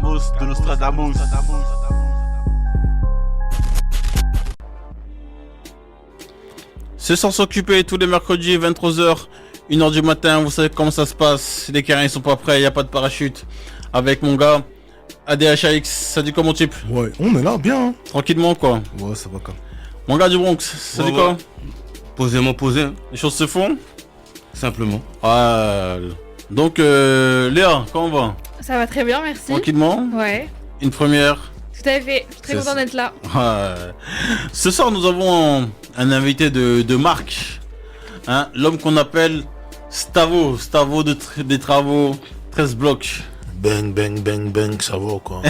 de Nostradamus. C'est sans s'occuper tous les mercredis 23h, 1h du matin, vous savez comment ça se passe. Les carrés sont pas prêts, il n'y a pas de parachute. Avec mon gars, ADHAX, ça dit quoi mon type? Ouais, on est là, bien. Tranquillement quoi. Ouais, ça va quand même. Mon gars du Bronx, ça dit quoi? Posément posé, Les choses se font? simplement. Donc Léa, comment on va? Ça va très bien, merci. Tranquillement? Ouais, Une première? tout à fait. Je suis très C'est content ça. d'être là. Ce soir, nous avons un invité de marque, hein, l'homme qu'on appelle Stavo des travaux 13 blocs. Bang, bang, bang, bang, ça va quoi.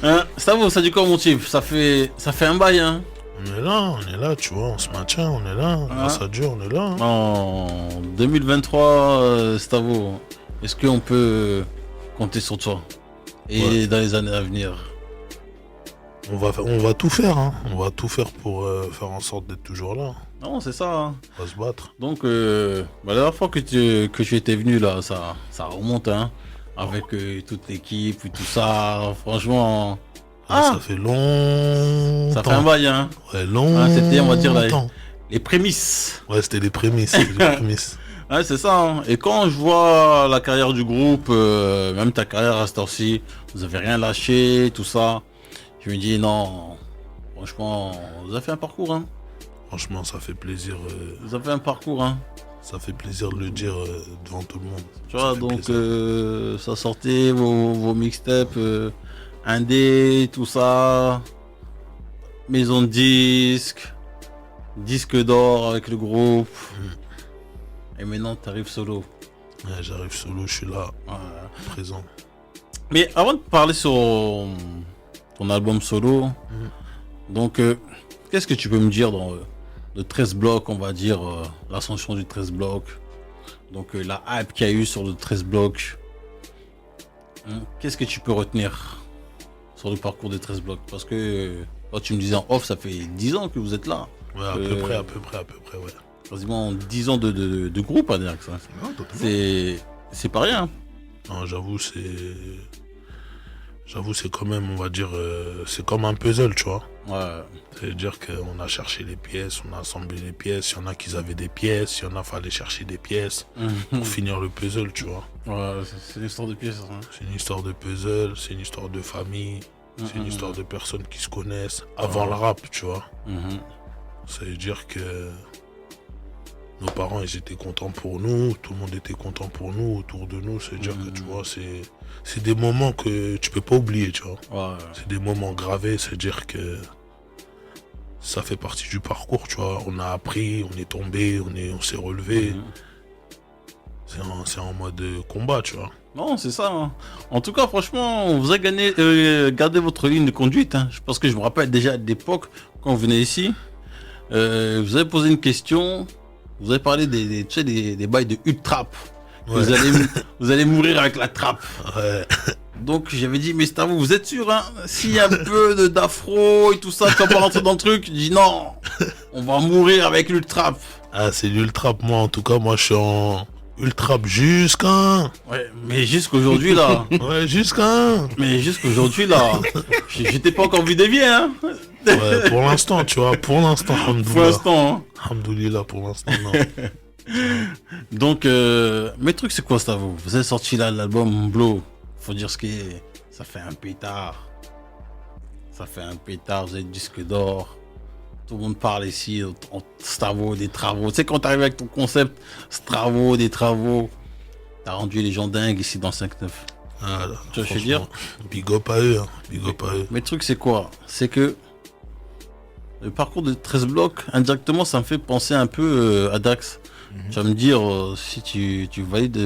Hein, Stavo, ça dit quoi mon type? Ça fait un bail, hein. On est là, tu vois, on se maintient, on est là. Grâce à Dieu, on est là. En 2023, Stavo, est-ce qu'on peut compter sur toi? Et dans les années à venir? On va tout faire, hein. On va tout faire pour faire en sorte d'être toujours là. Non, c'est ça, hein. On va se battre. Donc, la dernière fois que tu étais venu là, ça remonte, hein, avec toute l'équipe et tout ça. Franchement, Ça fait longtemps. ça fait un bail, hein. Ouais, longtemps. Hein, c'était, on va dire, les prémices. Ouais, c'était les prémices. C'était les prémices. Ouais, c'est ça, hein. Et quand je vois la carrière du groupe, même ta carrière à cette heure-ci, vous avez rien lâché, tout ça, je me dis non, franchement, vous avez fait un parcours, hein. Franchement, ça fait plaisir. Vous avez fait un parcours, hein. Ça fait plaisir de le dire devant tout le monde. Tu Ça vois, fait donc plaisir. ça sortait vos mixtapes, indé, tout ça, maison de disque d'or avec le groupe. Et maintenant, t'arrives solo. Ouais, j'arrive solo, je suis là, présent. Mais avant de parler sur ton album solo, donc qu'est-ce que tu peux me dire dans le 13 blocs, on va dire, l'ascension du 13 blocs, donc la hype qu'il y a eu sur le 13 blocs, qu'est-ce que tu peux retenir sur le parcours des 13 blocs? Parce que quand tu me disais en off, ça fait 10 ans que vous êtes là. Ouais, à peu près, ouais. Quasiment 10 ans de groupe à dire que ça. Non, totalement. C'est pas rien. Non, j'avoue, c'est quand même, on va dire, c'est comme un puzzle, tu vois. Ouais. C'est-à-dire qu'on a cherché les pièces, on a assemblé les pièces, il y en a qui avaient des pièces, il y en a fallait chercher des pièces pour finir le puzzle, tu vois. Ouais, c'est une histoire de pièces. Hein. C'est une histoire de puzzle, c'est une histoire de famille, c'est une histoire de personnes qui se connaissent avant le rap, tu vois. Ça veut dire que nos parents, ils étaient contents pour nous, tout le monde était content pour nous, autour de nous. C'est-à-dire que, tu vois, c'est des moments que tu peux pas oublier, tu vois. Ouais. C'est des moments gravés, c'est-à-dire que ça fait partie du parcours, tu vois. On a appris, on est tombé, on s'est relevé. C'est en mode combat, tu vois. Non, c'est ça. Hein. En tout cas, franchement, vous avez gardé votre ligne de conduite. Hein. Parce que je me rappelle déjà à l'époque, quand vous venez ici, vous avez posé une question, vous avez parlé des bails de trap. Ouais. Vous allez mourir avec la trappe. Ouais. Donc j'avais dit, mais Stavo, vous êtes sûr, hein? S'il y a un peu d'afro et tout ça, tu vas pas rentrer dans le truc, je dis non, on va mourir avec l'ultrap. Ah, c'est l'ultrap, moi, en tout cas, moi, je suis en ultrap jusqu'à... Ouais, mais jusqu'aujourd'hui là. Ouais, jusqu'à... Mais jusqu'aujourd'hui là, j'étais pas encore vu dévier, hein. Ouais, pour l'instant, tu vois, pour l'instant, Pour l'instant, hein. Alhamdoulilah, pour l'instant, non. Donc, mes trucs, c'est quoi, Stavo? Vous avez sorti là l'album Blow. Faut dire ce qui est. Ça fait un pétard. Ça fait un pétard, vous avez le disque d'or. Tout le monde parle ici, Stavo, des travaux. Tu sais, quand t'arrives avec ton concept, Stavo, des travaux, t'as rendu les gens dingues ici dans 5-9. Ah, là, Tu vois ce que je veux dire? Big up à eux, hein. Big up à eux. Mes trucs, c'est quoi? C'est que le parcours de 13 blocs, indirectement, ça me fait penser un peu à Dax. Tu vas me dire si tu valides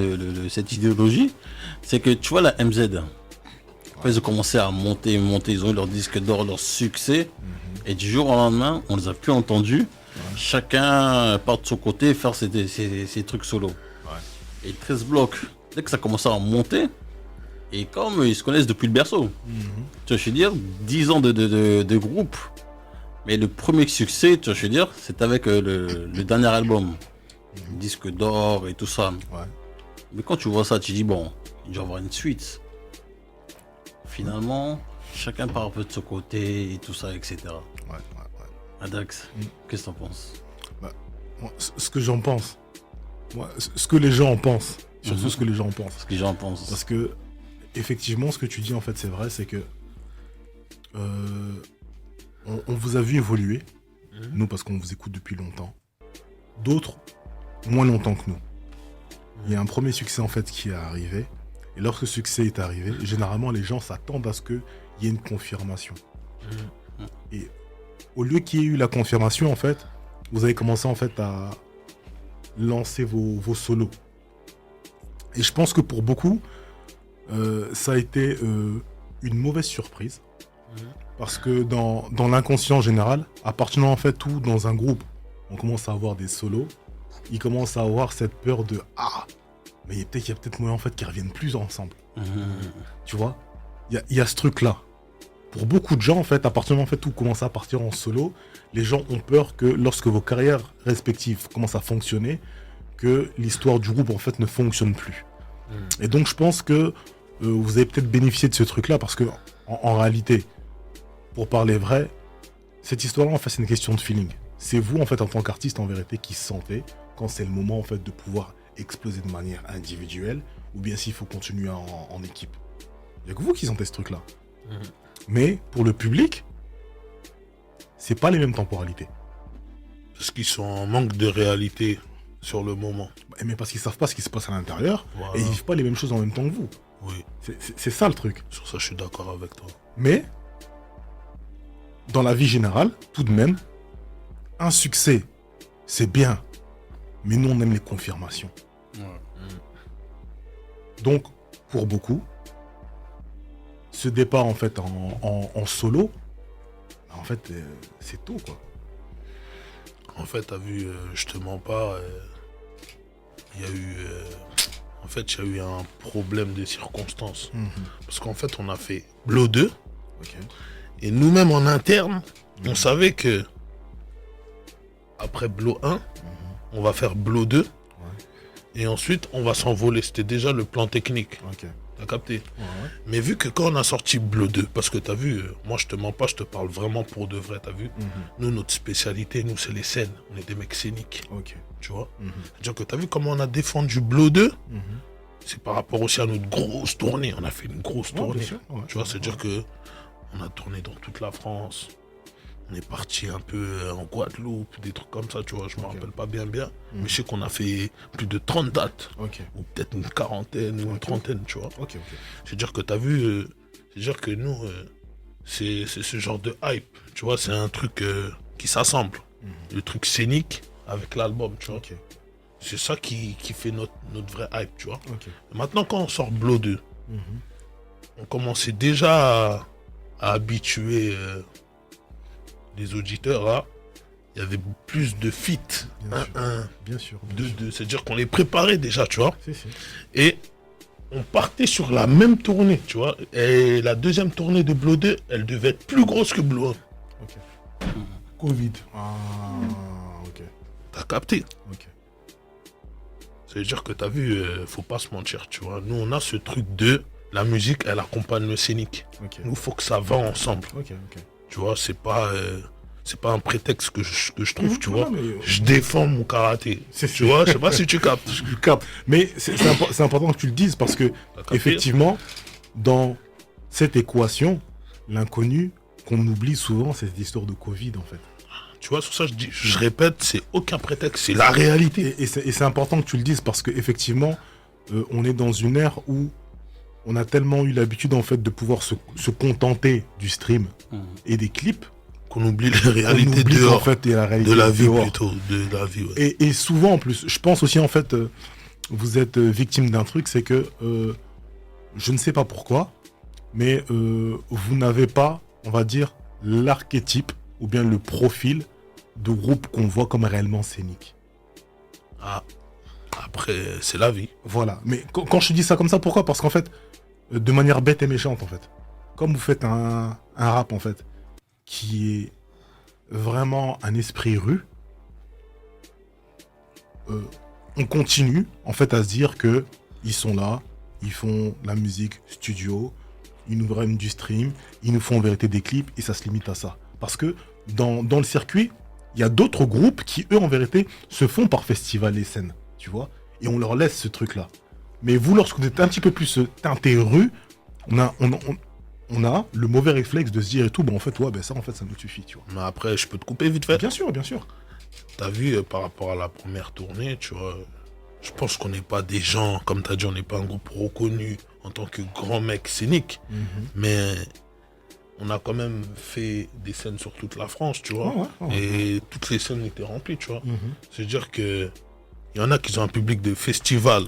cette idéologie. C'est que tu vois la MZ. Après, ils ont commencé à monter, ils ont eu leur disque d'or, leur succès. Et du jour au lendemain, on les a plus entendus. Chacun part de son côté faire ses trucs solo. Et 13 blocs, dès que ça commençait à monter, et comme ils se connaissent depuis le berceau, tu vois, je veux dire, 10 ans de groupe. Mais le premier succès, tu vois, je veux dire, c'est avec le dernier album. Disque d'or et tout ça. Ouais. Mais quand tu vois ça, tu dis bon, il doit y avoir une suite. finalement, chacun part un peu de ce côté et tout ça, etc. Ouais. Adax, qu'est-ce que t'en penses? Moi, ce que j'en pense, ce que les gens en pensent, surtout ce que les gens en pensent. Ce que les gens pensent. Parce que, effectivement, ce que tu dis, en fait, c'est vrai, c'est que on vous a vu évoluer, nous, parce qu'on vous écoute depuis longtemps. D'autres, moins longtemps que nous. Il y a un premier succès, en fait, qui est arrivé. Et lorsque ce succès est arrivé, généralement, les gens s'attendent à ce qu'il y ait une confirmation. Et au lieu qu'il y ait eu la confirmation, en fait, vous avez commencé, en fait, à lancer vos solos. Et je pense que pour beaucoup, ça a été une mauvaise surprise. Parce que dans l'inconscient général, à partir du moment, en fait, où dans un groupe, on commence à avoir des solos, ils commencent à avoir cette peur de « Ah, mais il y a peut-être moyen, en fait, qu'ils reviennent plus ensemble. Tu vois, il y a ce truc-là. Pour beaucoup de gens, en fait, à partir du moment, en fait, où vous commencez à partir en solo, les gens ont peur que lorsque vos carrières respectives commencent à fonctionner, que l'histoire du groupe, en fait, ne fonctionne plus. Et donc, je pense que vous avez peut-être bénéficié de ce truc-là, parce que, en réalité, pour parler vrai, cette histoire-là, en fait, c'est une question de feeling. C'est vous, en fait, en tant qu'artiste, en vérité, qui sentez quand c'est le moment, en fait, de pouvoir exploser de manière individuelle, ou bien s'il faut continuer en équipe. Il n'y a que vous qui sentez ce truc-là. Mais, pour le public, c'est pas les mêmes temporalités. Parce qu'ils sont en manque de réalité sur le moment. Mais parce qu'ils savent pas ce qui se passe à l'intérieur, Voilà. et ils vivent pas les mêmes choses en même temps que vous. Oui, C'est ça le truc. sur ça, je suis d'accord avec toi. Mais, dans la vie générale, tout de même, un succès, c'est bien. Mais nous, on aime les confirmations. Donc, pour beaucoup, ce départ, en fait, en solo, en fait, c'est tôt, quoi. En fait, t'as vu, je te mens pas, il y a eu... en fait, il y a eu un problème de circonstances. Parce qu'en fait, on a fait Blow 2, Ok. et nous-mêmes en interne, on savait que après Blow 1, on va faire Blow 2, et ensuite, on va s'envoler. C'était déjà le plan technique. Ok. T'as capté? Ouais. Mais vu que quand on a sorti Blow 2, parce que t'as vu, moi je te mens pas, je te parle vraiment pour de vrai, t'as vu? Nous, notre spécialité, nous, c'est les scènes. On est des mecs scéniques, Ok. tu vois? C'est-à-dire que t'as vu comment on a défendu Blow 2? C'est par rapport aussi à notre grosse tournée. On a fait une grosse Ouais, bien tournée. sûr, ouais. Tu vois, c'est-à-dire que on a tourné dans toute la France. On est parti un peu en Guadeloupe, des trucs comme ça, tu vois. Je me rappelle pas bien. Mais je sais qu'on a fait plus de 30 dates. Ok. Ou peut-être une quarantaine ou une trentaine, tu vois. Ok. C'est-à-dire que t'as vu, c'est-à-dire que nous, c'est ce genre de hype, tu vois, c'est un truc qui s'assemble. Le truc scénique avec l'album, tu vois. Ok. C'est ça qui fait notre vrai hype, tu vois. Ok. Maintenant, quand on sort Blow 2, on commençait déjà à habituer les auditeurs à... Il y avait plus de feats. Bien sûr. C'est-à-dire qu'on les préparait déjà, tu vois. Si. Et on partait sur la même tournée, tu vois. Et la deuxième tournée de Blow 2, elle devait être plus grosse que Blow 1. Ok. Covid. Ah, ok. T'as capté? Ok. C'est-à-dire que t'as vu, faut pas se mentir, tu vois. Nous, on a ce truc de... La musique, elle accompagne le scénique. Ok. Nous, faut que ça va ensemble. Ok. Tu vois, c'est pas un prétexte que je trouve, tu Non, vois. mais, Je défends mon karaté. C'est- Tu vois, je sais pas si tu captes. Je capte. Mais c'est important que tu le dises parce que, capté? effectivement, dans cette équation, l'inconnu qu'on oublie souvent, c'est cette histoire de Covid, en fait. Tu vois, sur ça, je répète, c'est aucun prétexte, c'est la réalité. Et c'est important que tu le dises parce qu'effectivement, on est dans une ère où on a tellement eu l'habitude, en fait, de pouvoir se contenter du stream et des clips. Qu'on oublie les On réalités oublie dehors. en fait, et la réalité De la vie dehors. plutôt, de la vie, ouais. Et souvent, en plus, je pense aussi, en fait, vous êtes victime d'un truc, c'est que, je ne sais pas pourquoi, mais vous n'avez pas, on va dire, l'archétype ou bien le profil de groupe qu'on voit comme réellement scénique. Ah, après, c'est la vie. Voilà. Mais quand je te dis ça comme ça, pourquoi? Parce qu'en fait, de manière bête et méchante, en fait, comme vous faites un rap, en fait, qui est vraiment un esprit rue, on continue, en fait, à se dire que ils sont là, ils font la musique studio, ils nous ramènent du stream, ils nous font en vérité des clips et ça se limite à ça. Parce que dans le circuit, il y a d'autres groupes qui, eux, en vérité, se font par festival et scène, tu vois. Et on leur laisse ce truc-là. Mais vous, lorsque vous êtes un petit peu plus teinté rue, on a le mauvais réflexe de se dire et tout, bon, en fait, ouais, ben ça nous suffit, tu vois. Mais après, je peux te couper vite fait. Bien sûr, bien sûr. T'as vu, par rapport à la première tournée, tu vois, je pense qu'on n'est pas des gens, comme t'as dit, on n'est pas un groupe reconnu en tant que grand mec scénique, mais on a quand même fait des scènes sur toute la France, tu vois, et toutes les scènes étaient remplies, tu vois. C'est-à-dire que il y en a qui ont un public de festival,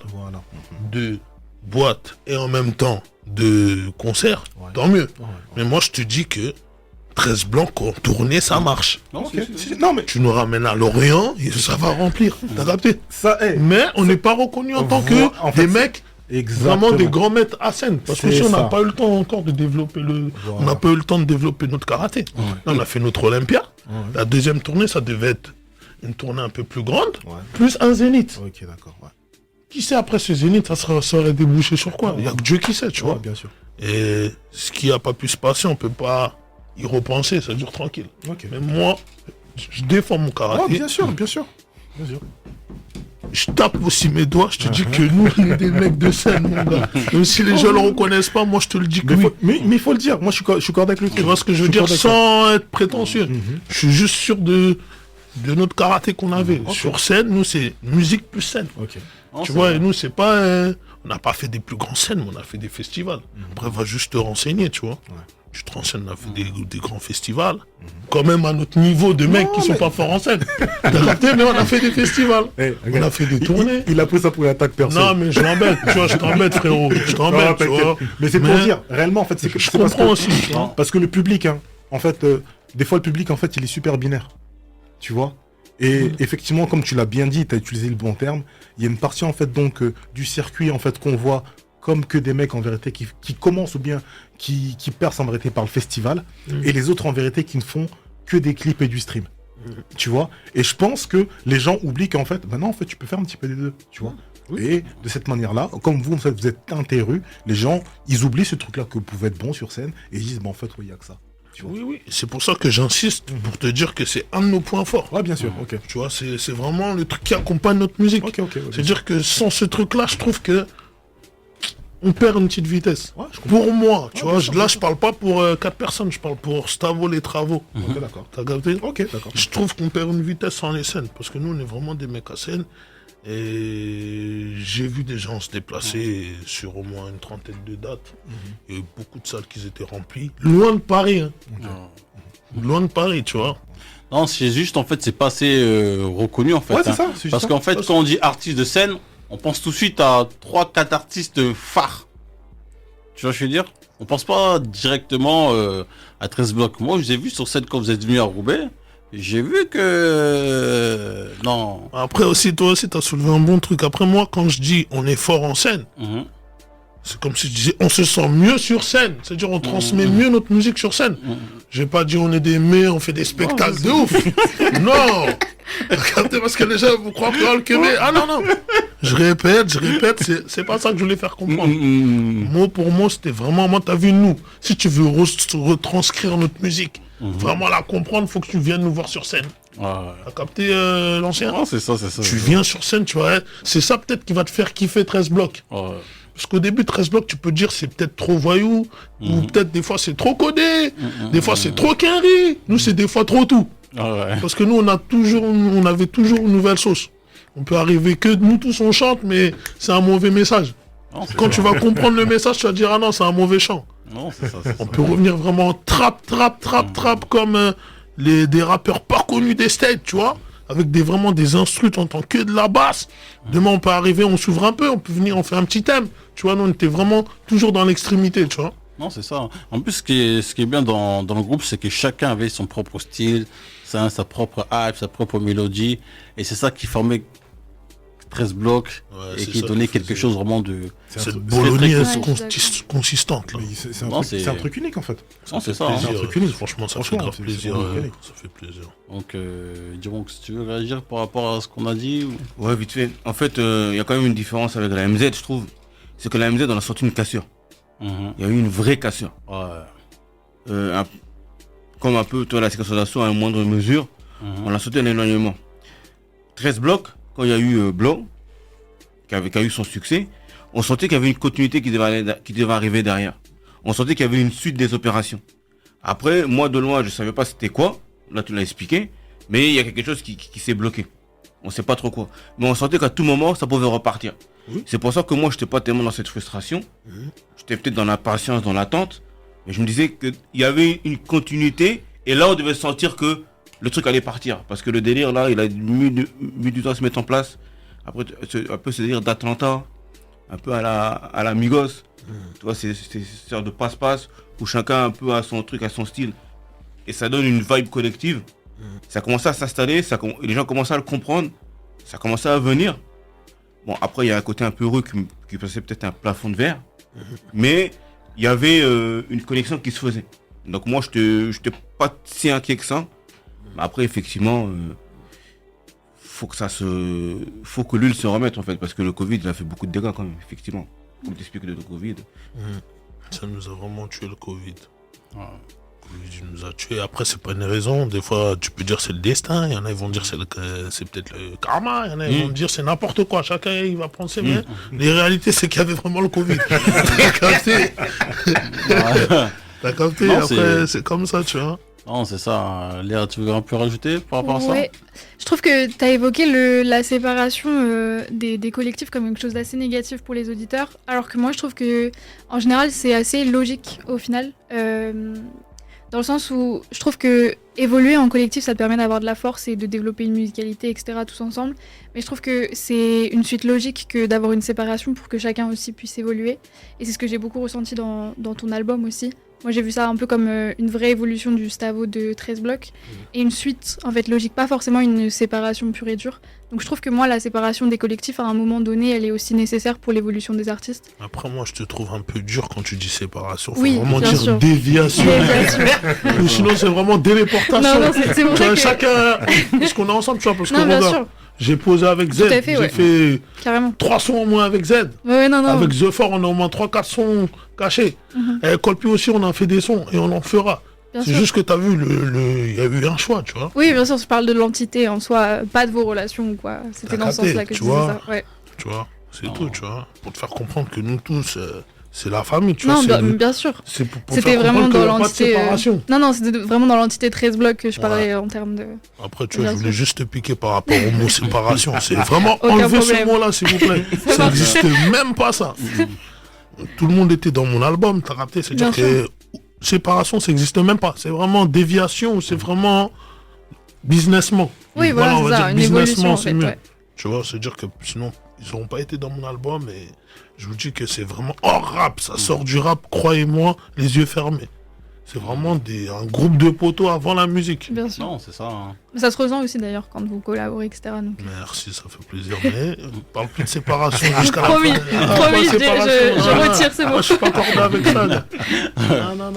de boîte et en même temps de concert, tant mieux. Mais moi, je te dis que 13 blancs, en tournée, ça marche. Non, mais tu nous ramènes à Lorient et ça va remplir. T'as capté? ça est. Mais on n'est pas reconnu en tant que En fait, des mecs vraiment des grands maîtres à scène. Parce que C'est si on n'a ça. pas eu le temps encore de développer on n'a pas eu le temps de développer notre karaté. Là, on a fait notre Olympia. La deuxième tournée, ça devait être une tournée un peu plus grande, plus un zénith. Ok, d'accord, ouais. Qui sait après ce zénith, ça aurait débouché sur quoi? Il n'y a que Dieu qui sait, tu vois. Bien sûr. Et ce qui n'a pas pu se passer, on peut pas y repenser, ça dure tranquille. Ok. Mais moi, je défends mon karaté. Bien sûr, bien sûr. Bien sûr. Je tape aussi mes doigts, je te dis que nous, on est des mecs de scène, mon gars. Même si les gens le reconnaissent pas, moi je te le dis que oui. Mais il faut le dire, moi je suis d'accord avec le Tu vois ce que je veux dire sans être prétentieux. Je suis juste sûr de notre karaté qu'on avait. Sur scène, nous c'est musique plus scène. Tu vois, et nous c'est pas... on n'a pas fait des plus grandes scènes, mais on a fait des festivals. Après, va juste te renseigner, tu vois. Tu te renseignes, on a fait des grands festivals. Quand même à notre niveau de mecs qui sont pas forts en scène. T'as capté, mais on a fait des festivals. On a fait des tournées. Il a pris ça pour une attaque personnelle. Non, mais je l'embête, tu vois, je t'embête, frérot. Je t'embête, tu vois. Mais c'est pour dire, réellement, en fait, c'est que je comprends aussi, tu vois. Parce que le public, hein, en fait, des fois, le public, en fait, il est super binaire. Tu vois. Et effectivement, comme tu l'as bien dit, tu as utilisé le bon terme, il y a une partie, en fait, donc, du circuit, en fait, qu'on voit comme que des mecs, en vérité, qui commencent ou bien qui percent, en vérité, par le festival, et les autres, en vérité, qui ne font que des clips et du stream. Tu vois. Et je pense que les gens oublient qu'en fait, maintenant, en fait, tu peux faire un petit peu des deux, tu vois. Et de cette manière-là, comme vous, en fait, vous êtes interru, les gens, ils oublient ce truc-là que vous pouvez être bon sur scène, et ils disent, bah, en fait, il n'y a que ça. Oui, c'est pour ça que j'insiste pour te dire que c'est un de nos points forts. Ouais, bien sûr, ok. Tu vois, c'est vraiment le truc qui accompagne notre musique. C'est-à-dire que sans ce truc-là, je trouve que on perd une petite vitesse. Pour moi, tu vois, là, je parle pas pour 4 personnes, je parle pour Stavo les travaux. Ok, d'accord. T'as capté? Ok, d'accord. Je trouve qu'on perd une vitesse sans les scènes, parce que nous, on est vraiment des mecs à scène. Et j'ai vu des gens se déplacer sur au moins une trentaine de dates. Il y a eu beaucoup de salles qui étaient remplies. Loin de Paris, hein. Loin de Paris, tu vois. Non, c'est juste, en fait, c'est pas assez reconnu, en fait. Ouais, c'est ça. C'est Parce juste qu'en fait, quand on dit artiste de scène, on pense tout de suite à 3-4 artistes phares. Tu vois ce que je veux dire? On pense pas directement à 13 blocs. Moi, je vous ai vu sur scène quand vous êtes venu à Roubaix. J'ai vu que... Non. Après aussi, toi aussi, t'as soulevé un bon truc. Après, moi, quand je dis on est fort en scène, c'est comme si je disais on se sent mieux sur scène. C'est-à-dire on transmet mieux notre musique sur scène. J'ai pas dit on est des meilleurs, on fait des spectacles de ouf. Non. Regardez, parce que les gens vous croient que ah non, non. Je répète, c'est pas ça que je voulais faire comprendre. Mot pour mot, c'était vraiment, moi, t'as vu, nous, si tu veux retranscrire notre musique, vraiment la comprendre, faut que tu viennes nous voir sur scène. T'as capté l'ancien? C'est ça. Tu viens sur scène, tu vois, c'est ça peut-être qui va te faire kiffer 13 blocs. Parce qu'au début, 13 blocs, tu peux dire c'est peut-être trop voyou, ou peut-être des fois c'est trop codé, des fois c'est trop quinri, nous c'est des fois trop tout. Parce que nous, on avait toujours une nouvelle sauce. On peut arriver que nous tous on chante, mais c'est un mauvais message. Quand tu vas comprendre le message, tu vas dire ah non, c'est un mauvais chant. On peut revenir vraiment trap comme des rappeurs pas connus des States, tu vois, avec vraiment des instrus en tant que de la basse. Demain, on peut arriver, on s'ouvre un peu, on peut venir, on fait un petit thème. Tu vois, nous, on était vraiment toujours dans l'extrémité, tu vois. Non, c'est ça. En plus, ce qui est bien dans le groupe, c'est que chacun avait son propre style, sa propre hype, sa propre mélodie. Et c'est ça qui formait 13 blocs et qui donnait quelque chose vraiment de... Cette bolognaise consistante, là. C'est un truc unique, en fait. Non, c'est ça. C'est un truc unique. Franchement, ça fait grave plaisir. Ça fait plaisir. Donc, dis-moi, si tu veux réagir par rapport à ce qu'on a dit Ouais, vite fait. En fait, il y a quand même une différence avec la MZ, je trouve. C'est que la MZ, on a sorti une cassure. Mhm. Il y a eu une vraie cassure. Ouais. Comme un peu toi, la séquence d'assaut à une moindre mesure, on a sauté un éloignement. 13 blocs, quand il y a eu Blanc, qui a eu son succès, on sentait qu'il y avait une continuité qui devait arriver derrière. On sentait qu'il y avait une suite des opérations. Après, moi de loin, je savais pas c'était quoi. Là, tu l'as expliqué. Mais il y a quelque chose qui s'est bloqué. On sait pas trop quoi. Mais on sentait qu'à tout moment, ça pouvait repartir. Oui. C'est pour ça que moi, j'étais pas tellement dans cette frustration. J'étais peut-être dans l'impatience, dans l'attente. Mais je me disais qu'il y avait une continuité. Et là, on devait sentir que le truc allait partir. Parce que le délire, là, il a mis du temps à se mettre en place. Après, un peu ce délire d'Atlanta. Un peu à la Migos. Tu vois, c'est une sorte de passe-passe. Où chacun un peu a son truc, a son style. Et ça donne une vibe collective. Ça commençait à s'installer. Les gens commençaient à le comprendre. Ça commençait à venir. Bon, après, il y a un côté un peu heureux qui passait peut-être un plafond de verre. Mais il y avait une connexion qui se faisait. Donc moi, je n'étais pas si inquiet que ça. Mais après, effectivement, faut que l'huile se remette, en fait. Parce que le Covid, il a fait beaucoup de dégâts, quand même, effectivement. Comme t'expliques de le Covid. Ça nous a vraiment tué le Covid. Ouais. Le Covid nous a tués. Après, c'est pas une raison. Des fois, tu peux dire c'est le destin. Il y en a, ils vont dire c'est peut-être le karma. Il y en a, ils vont dire c'est n'importe quoi. Chacun, il va penser. Mais les réalités, c'est qu'il y avait vraiment le Covid. T'as capté? T'as capté? Non, Après, c'est comme ça, tu vois. Non, c'est ça. Léa, tu veux un peu rajouter par rapport à ça? Ouais. Je trouve que tu as évoqué la séparation des collectifs comme quelque chose d'assez négatif pour les auditeurs, alors que moi je trouve que en général c'est assez logique au final, dans le sens où je trouve que évoluer en collectif ça te permet d'avoir de la force et de développer une musicalité, etc. tous ensemble, mais je trouve que c'est une suite logique que d'avoir une séparation pour que chacun aussi puisse évoluer, et c'est ce que j'ai beaucoup ressenti dans ton album aussi. Moi, j'ai vu ça un peu comme une vraie évolution du Stavo de 13 blocs et une suite, en fait, logique, pas forcément une séparation pure et dure. Donc, je trouve que moi, la séparation des collectifs, à un moment donné, elle est aussi nécessaire pour l'évolution des artistes. Après, moi, je te trouve un peu dur quand tu dis séparation. Faut Oui, vraiment bien dire sûr. déviation. Ou sinon, c'est vraiment déléportation. Non, c'est pour Tu ça vois, que... chacun. Parce qu'on est ensemble, tu vois. Parce que Non, bien regarde, sûr, j'ai posé avec Z. Tout à fait, J'ai ouais. fait carrément. 3 sons au moins avec Z. Ouais, non. Avec The Fort, on a au moins 3-4 sons cachés. Et Colpi aussi, on a fait des sons et on en fera. Bien C'est sûr. juste que tu as vu, il y a eu un choix, tu vois. Oui, bien sûr, je parle de l'entité en soi, pas de vos relations ou quoi. C'était T'as dans ce capté, sens-là que je tu disais vois. ça. Ouais. Tu vois, c'est Non. tout, tu vois. Pour te faire comprendre que nous tous, c'est la famille, tu Non, vois. bien sûr. C'est pour C'était faire vraiment comprendre dans qu'il y a pas de l'entité. séparation. Non, c'était vraiment dans l'entité 13 blocs que je Ouais. parlais en termes de. Après, tu vois, Bien je voulais sûr. juste te piquer par rapport au mot séparation. C'est vraiment Aucun enlever ce problème. mot-là, s'il vous plaît. Ça n'existe même pas, ça. Tout le monde était dans mon album, t'as raté. C'est-à-dire Bien que séparation, ça n'existe même pas. C'est vraiment déviation, c'est vraiment businessman. Oui, voilà, on c'est va ça, dire une businessman, évolution en c'est fait. mieux. Ouais. Tu vois, c'est-à-dire que sinon, ils n'auront pas été dans mon album et je vous dis que c'est vraiment hors rap. Ça sort du rap, croyez-moi, les yeux fermés. C'est vraiment un groupe de poteaux avant la musique. Bien sûr. Non, c'est ça. Hein. Ça se ressent aussi d'ailleurs quand vous collaborez, etc. Donc. Merci, ça fait plaisir. Mais on parle plus de séparation jusqu'à la Promis, fin. promis, Pas de séparation. je retire ces mots. Je suis pas accordé avec ça. là. Non.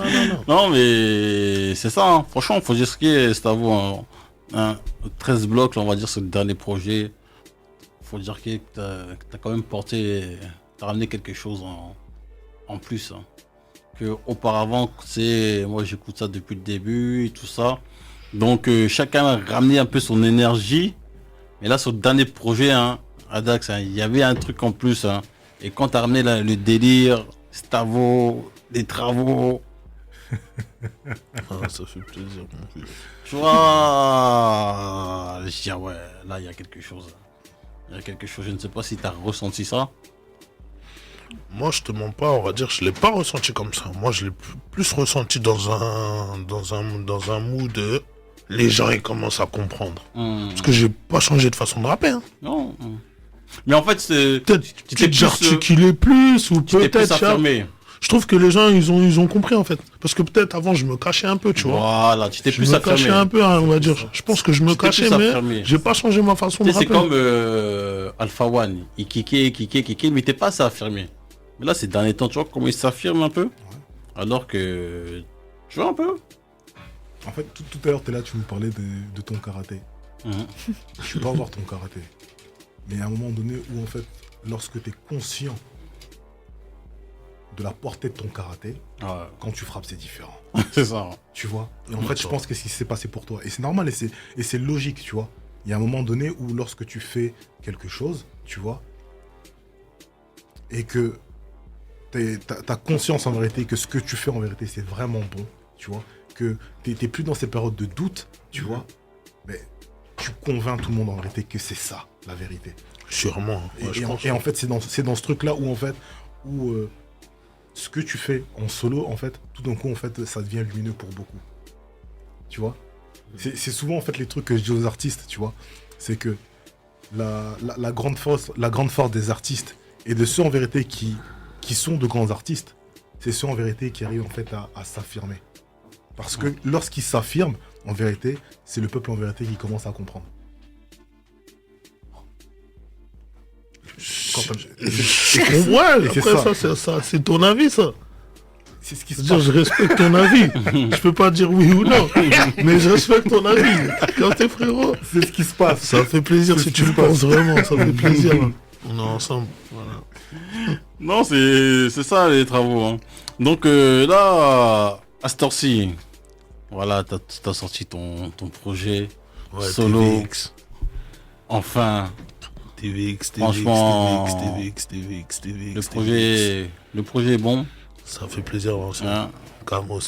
Non, mais c'est ça. Hein. Franchement, faut dire ce qui est, c'est à vous. Un 13 blocs, là, on va dire, c'est le dernier projet. Faut dire que t'as quand même t'as ramené quelque chose en plus. Hein. Que auparavant, moi j'écoute ça depuis le début et tout ça. Donc chacun a ramené un peu son énergie. Mais là, sur le dernier projet, hein, Adax, hein, il y avait un truc en plus. Hein. Et quand t'as ramené le délire, Stavo, les travaux, Ça fait plaisir. mon vieux. tu vois, je dis, ah ouais, là, il y a quelque chose. Il y a quelque chose, je ne sais pas si tu as ressenti ça. Moi, je te mens pas, on va dire, je l'ai pas ressenti comme ça. Moi, je l'ai plus ressenti dans un mood de les gens ils commencent à comprendre. Parce que j'ai pas changé de façon de rapper. Hein. Non. Mais en fait, c'est. Peut-être tu t'es que plus, j'articulais plus ou tu t'es plus peut-être. tu vois. affirmé. Je trouve que les gens ils ont compris en fait. Parce que peut-être avant je me cachais un peu, tu vois. Voilà, tu t'es Je plus me affirmé. cachais un peu, hein, on va dire. Je pense que je me Tu t'es cachais, plus mais affirmé. j'ai pas changé ma façon Tu de sais, c'est rapper. comme Alpha One. Il kickait, mais t'es pas assez affirmé. Mais là, ces derniers temps, tu vois comment il s'affirme un peu. Alors que. Tu vois un peu. En fait, tout à l'heure, t'es là, tu nous parlais de ton karaté. Je peux pas voir ton karaté. Mais il y a un moment donné où, en fait, lorsque t'es conscient de la portée de ton karaté, Ouais. quand tu frappes, c'est différent. C'est ça. Tu vois. Et en fait, je pense que ce qui s'est passé pour toi. Et c'est normal et c'est logique, tu vois. Il y a un moment donné où lorsque tu fais quelque chose, tu vois, et que t'as conscience en vérité que ce que tu fais en vérité, c'est vraiment bon, tu vois, que t'es plus dans ces périodes de doute, tu vois, mais tu convaincs tout le monde en vérité que c'est ça, la vérité. Sûrement. Ouais, je pense. Et en fait, c'est dans ce truc-là où, en fait, ce que tu fais en solo, en fait, tout d'un coup, en fait, ça devient lumineux pour beaucoup. Tu vois. C'est souvent, en fait, les trucs que je dis aux artistes, tu vois. C'est que la grande force des artistes et de ceux, en vérité, qui sont de grands artistes, c'est ceux, en vérité, qui arrivent, en fait, à s'affirmer. Parce que lorsqu'ils s'affirment, en vérité, c'est le peuple, en vérité, qui commence à comprendre. Ouais, Et c'est après ça. ça, c'est ton avis, ça. C'est ce qui se C'est-à-dire, passe. je respecte ton avis. Je peux pas dire oui ou non, mais je respecte ton avis. Quand t'es frérot, C'est ce qui se passe. ça fait plaisir C'est si ce tu qui le se passe. penses vraiment. Ça fait plaisir. On est ensemble. Voilà. Non, c'est ça les travaux. Hein. Donc là, à cette heure-ci, voilà, t'as sorti ton projet Ouais, solo. TVX. Enfin, TVX, Franchement, TVX. le projet est bon. Ça fait plaisir, aussi. Hein. Camos.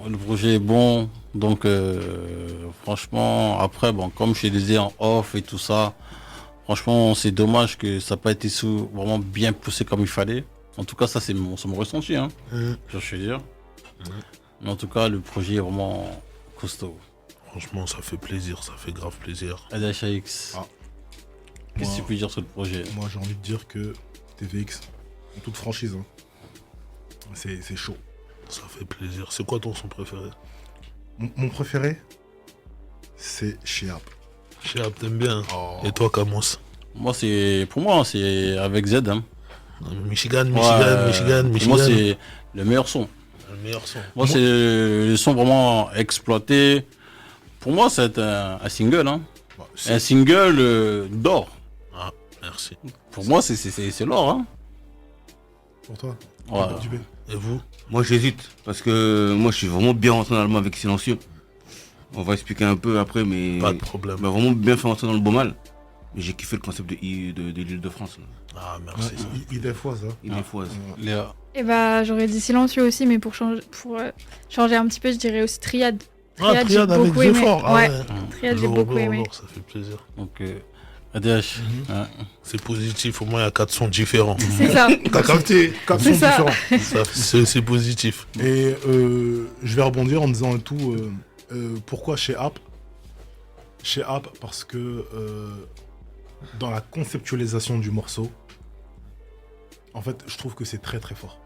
Le projet est bon. Donc, franchement, après, bon, comme je te disais en off et tout ça, franchement, c'est dommage que ça n'a pas été vraiment bien poussé comme il fallait. En tout cas, ça, c'est mon ressenti. Hein. Je veux dire. Mais en tout cas, le projet est vraiment costaud. Franchement, ça fait plaisir, ça fait grave plaisir. LHX. Ah. Qu'est-ce que Moi- tu peux dire sur le projet? Moi, j'ai envie de dire que TVX, en toute franchise, hein, c'est chaud. Ça fait plaisir. C'est quoi ton son préféré? Mon préféré, c'est Sheap. Chab, t'aimes bien. Oh. Et toi, Camos? Pour moi, c'est avec Z. Hein. Michigan. Pour moi, c'est le meilleur son. Le meilleur son. Moi, c'est le son vraiment exploité. Pour moi, c'est un single. Hein. Bah, Un single d'or. Ah, merci. Pour moi, c'est l'or. Hein. pour toi. Ouais. Dubé. Et vous? Moi j'hésite, parce que moi je suis vraiment bien rentré dans l'allemand avec Silencieux. On va expliquer un peu après, mais Pas de problème. m'a vraiment bien fait rentrer dans le beau mal. Mais j'ai kiffé le concept de l'île de France. Là. Ah, Ouais, merci. ça. il des fois, ça. Île des Foises. Léa. Et bah, j'aurais dit silencieux aussi, mais pour changer un petit peu, je dirais aussi Triade. Ah, Triade j'ai avec beaucoup aimé. Zefort. Ah Ouais. ouais. Triade, j'ai beaucoup aimé. Lourd, ça fait plaisir. Donc, ADH. hein. C'est positif, au moins il y a 4 sons différents. C'est ça. T'as capté? Quatre C'est sons ça. différents. C'est positif. Et je vais rebondir en disant tout. Pourquoi chez App? Chez App, parce que dans la conceptualisation du morceau, en fait, je trouve que c'est très très fort.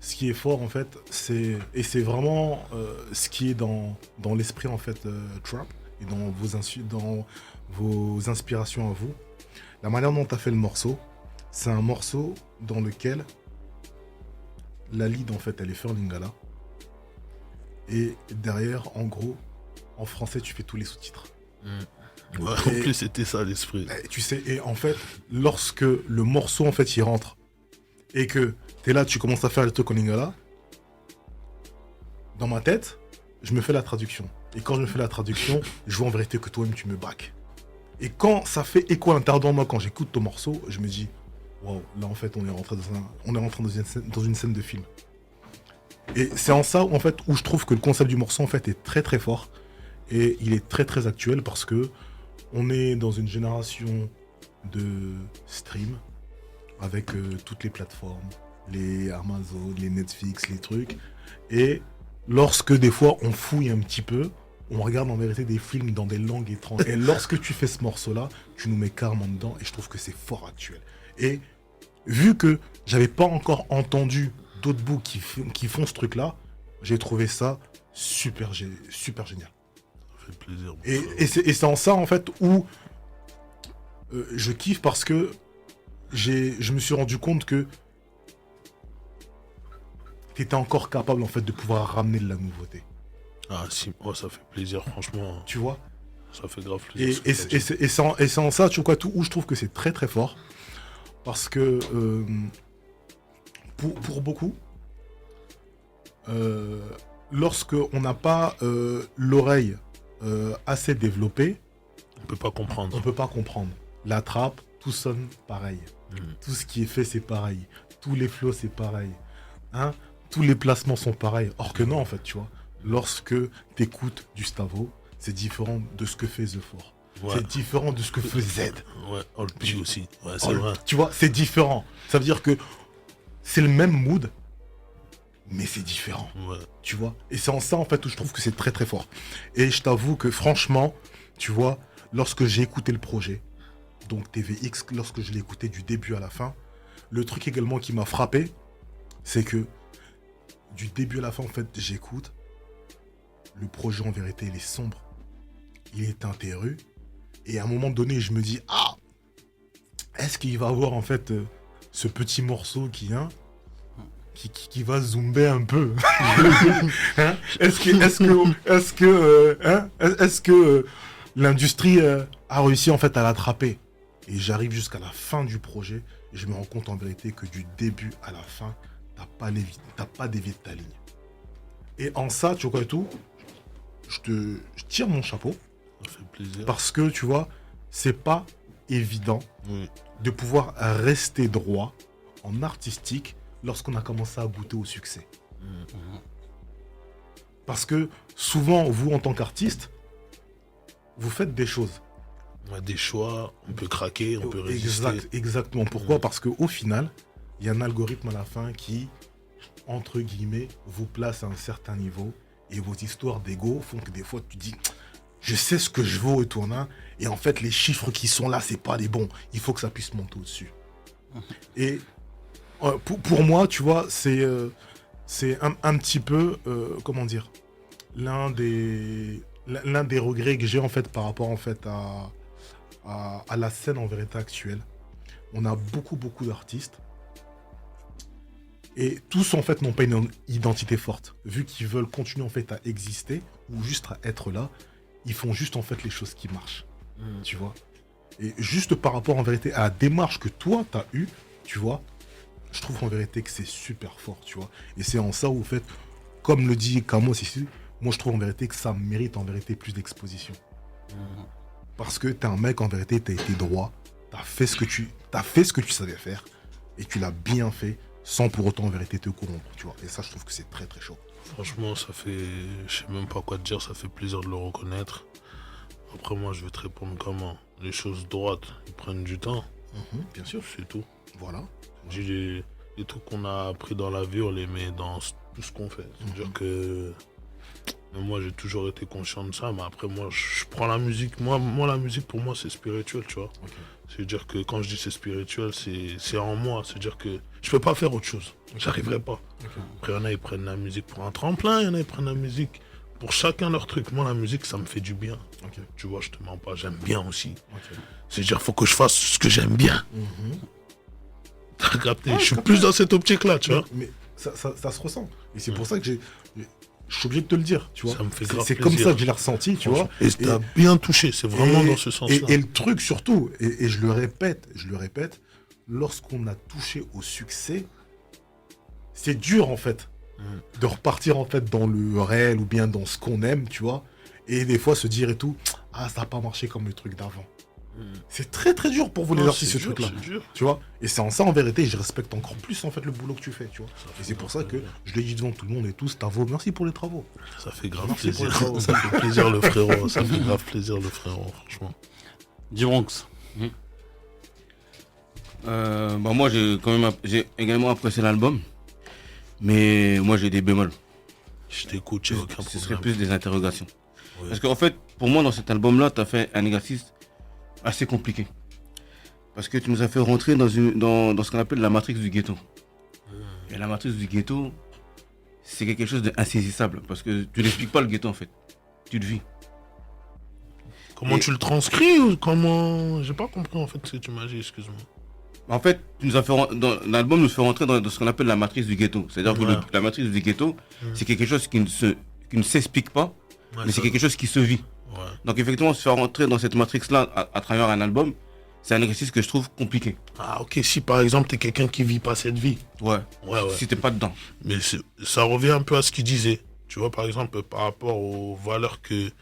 Ce qui est fort, en fait, c'est vraiment ce qui est dans l'esprit, en fait, trap, et dans vos inspirations à vous. La manière dont tu as fait le morceau, c'est un morceau dans lequel la lead, en fait, elle est Fer Lingala. Et derrière, en gros, en français, tu fais tous les sous-titres. Ouais, en plus, c'était ça l'esprit. Tu sais, et en fait, lorsque le morceau, en fait, il rentre, et que t'es là, tu commences à faire le truc en lingala, dans ma tête, je me fais la traduction. Et quand je me fais la traduction, je vois en vérité que toi-même, tu me back. Et quand ça fait écho à l'intérieur de moi, quand j'écoute ton morceau, je me dis, waouh, là, en fait, on est rentré dans une scène de film. Et c'est en ça, en fait, où je trouve que le concept du morceau, en fait, est très, très fort. Et il est très, très actuel parce que on est dans une génération de stream avec toutes les plateformes, les Amazon, les Netflix, les trucs. Et lorsque des fois on fouille un petit peu, on regarde en vérité des films dans des langues étrangères. Et lorsque tu fais ce morceau-là, tu nous mets carrément dedans et je trouve que c'est fort actuel. Et vu que j'avais pas encore entendu d'autres bouts qui font ce truc-là, j'ai trouvé ça super génial. Ça fait plaisir. mon Et, frère. et c'est en ça, en fait, où je kiffe parce que je me suis rendu compte que tu étais encore capable, en fait, de pouvoir ramener de la nouveauté. Ah, si, moi, ça fait plaisir, franchement. Tu vois? Ça fait grave Et, plaisir. ce que t'as dit. c'est en ça, tu vois, où je trouve que c'est très, très fort. Parce que pour beaucoup, lorsque on n'a pas l'oreille assez développée, On peut pas comprendre. on peut pas comprendre. La trappe, tout sonne pareil. Tout ce qui est fait, c'est pareil. Tous les flows, c'est pareil. Hein? Tous les placements sont pareils. Or que non, en fait, tu vois. Lorsque tu écoutes Gustavo, c'est différent de ce que fait The Four. Ouais. C'est différent de ce que fait Z. Ouais, Olpi aussi. Ouais, c'est Oh, vrai. tu vois, c'est différent. Ça veut dire que c'est le même mood, mais c'est différent. Ouais. Tu vois. Et c'est en ça, en fait, où je trouve que c'est très, très fort. Et je t'avoue que, franchement, tu vois, lorsque j'ai écouté le projet, donc TVX, lorsque je l'ai écouté du début à la fin, le truc également qui m'a frappé, c'est que du début à la fin, en fait, j'écoute. Le projet, en vérité, il est sombre. Il est interru. Et à un moment donné, je me dis, ah, est-ce qu'il va avoir, en fait, ce petit morceau qui va zoomer un peu. Hein? Est-ce que l'industrie a réussi en fait à l'attraper? Et j'arrive jusqu'à la fin du projet et je me rends compte en vérité que du début à la fin, t'as pas dévié de ta ligne. Et en ça, tu vois et tout, je tire mon chapeau Ça fait plaisir. parce que tu vois, c'est pas évident Oui. de pouvoir rester droit en artistique lorsqu'on a commencé à goûter au succès. Parce que souvent, vous, en tant qu'artiste, vous faites des choses. On a des choix, on peut craquer, on peut résister. Exactement. Pourquoi? Parce qu'au final, il y a un algorithme à la fin qui, entre guillemets, vous place à un certain niveau et vos histoires d'ego font que des fois, tu dis, je sais ce que je vaux et tout, hein, et en fait, les chiffres qui sont là, c'est pas les bons. Il faut que ça puisse monter au-dessus. Et pour moi, tu vois, c'est un petit peu, comment dire, l'un des regrets que j'ai en fait par rapport en fait à la scène en vérité actuelle. On a beaucoup d'artistes et tous en fait n'ont pas une identité forte. Vu qu'ils veulent continuer en fait à exister ou juste à être là, ils font juste en fait les choses qui marchent. Tu vois. Et juste par rapport en vérité à la démarche que toi t'as eue, tu vois, je trouve en vérité que c'est super fort, tu vois. Et c'est en ça où, en fait, comme le dit Camos ici, moi je trouve en vérité que ça mérite en vérité plus d'exposition. Parce que t'es un mec en vérité, t'as été droit, t'as fait ce que tu savais faire, et tu l'as bien fait, sans pour autant en vérité te corrompre, tu vois. Et ça, je trouve que c'est très très chaud. Franchement, ça fait... Je sais même pas quoi te dire, ça fait plaisir de le reconnaître. Après, moi, je vais te répondre comment. Les choses droites, ils prennent du temps, Bien sûr. c'est tout. Voilà. Les trucs qu'on a appris dans la vie, on les met dans tout ce qu'on fait. C'est-à-dire que même moi, j'ai toujours été conscient de ça, mais après, moi, je prends la musique. Moi, la musique, pour moi, c'est spirituel, tu vois. Ok. C'est-à-dire que quand je dis c'est spirituel, c'est en moi. C'est-à-dire que je peux pas faire autre chose. J'arriverai pas. Après, il y en a, ils prennent la musique pour un tremplin, il y en a, ils prennent la musique pour chacun leur truc. Moi, la musique, ça me fait du bien. Ok. Tu vois, je te mens pas, j'aime bien aussi. Ok. C'est-à-dire, faut que je fasse ce que j'aime bien. T'as capté? Ouais, Je suis je plus dans cette optique-là, tu vois. Mais ça se ressent. Et c'est pour ça que je suis obligé de te le dire, tu vois. Ça me fait grave C'est comme plaisir. ça que je l'ai ressenti, tu vois. Et t'as bien touché, c'est vraiment dans ce sens-là. Et le truc surtout, et je le répète, lorsqu'on a touché au succès, c'est dur en fait de repartir en fait dans le réel ou bien dans ce qu'on aime, tu vois. Et des fois se dire et tout, ah ça n'a pas marché comme le truc d'avant. C'est très très dur pour vous les Non, artistes ce c'est dur, truc-là. c'est dur. Tu vois. Et c'est en ça en vérité, je respecte encore plus en fait le boulot que tu fais, tu vois. Et c'est pour ça que je l'ai dit devant tout le monde et tout, Stavo, merci pour les travaux. Ça fait grave Merci pour plaisir. les travaux. Ça fait plaisir le frérot. Ça fait grave plaisir le frérot, franchement. Dibronx. Moi, j'ai également apprécié l'album, mais moi, j'ai des bémols. Je t'écoute, j'ai aucun Ce serait problème. plus des interrogations. Ouais. Parce qu'en fait, pour moi, dans cet album-là, tu as fait un exercice assez compliqué. Parce que tu nous as fait rentrer dans ce qu'on appelle la matrice du ghetto. Et la matrice du ghetto, c'est quelque chose d'insaisissable. Parce que tu n'expliques pas le ghetto, en fait. Tu le vis. Comment tu le transcris ou comment... J'ai pas compris en fait ce que tu m'as dit, excuse-moi. En fait, tu nous as fait l'album nous fait rentrer dans ce qu'on appelle la matrice du ghetto. C'est-à-dire que Ouais. la matrice du ghetto, c'est quelque chose qui ne s'explique pas, Ouais, mais c'est ça- quelque chose qui se vit. Ouais. Donc effectivement, se faire rentrer dans cette matrix-là à travers un album, c'est un exercice que je trouve compliqué. Ah, ok, si par exemple, t'es quelqu'un qui vit pas cette vie. Ouais. Ouais. Si t'es pas dedans. Mais ça revient un peu à ce qu'il disait. Tu vois, par exemple, par rapport aux valeurs que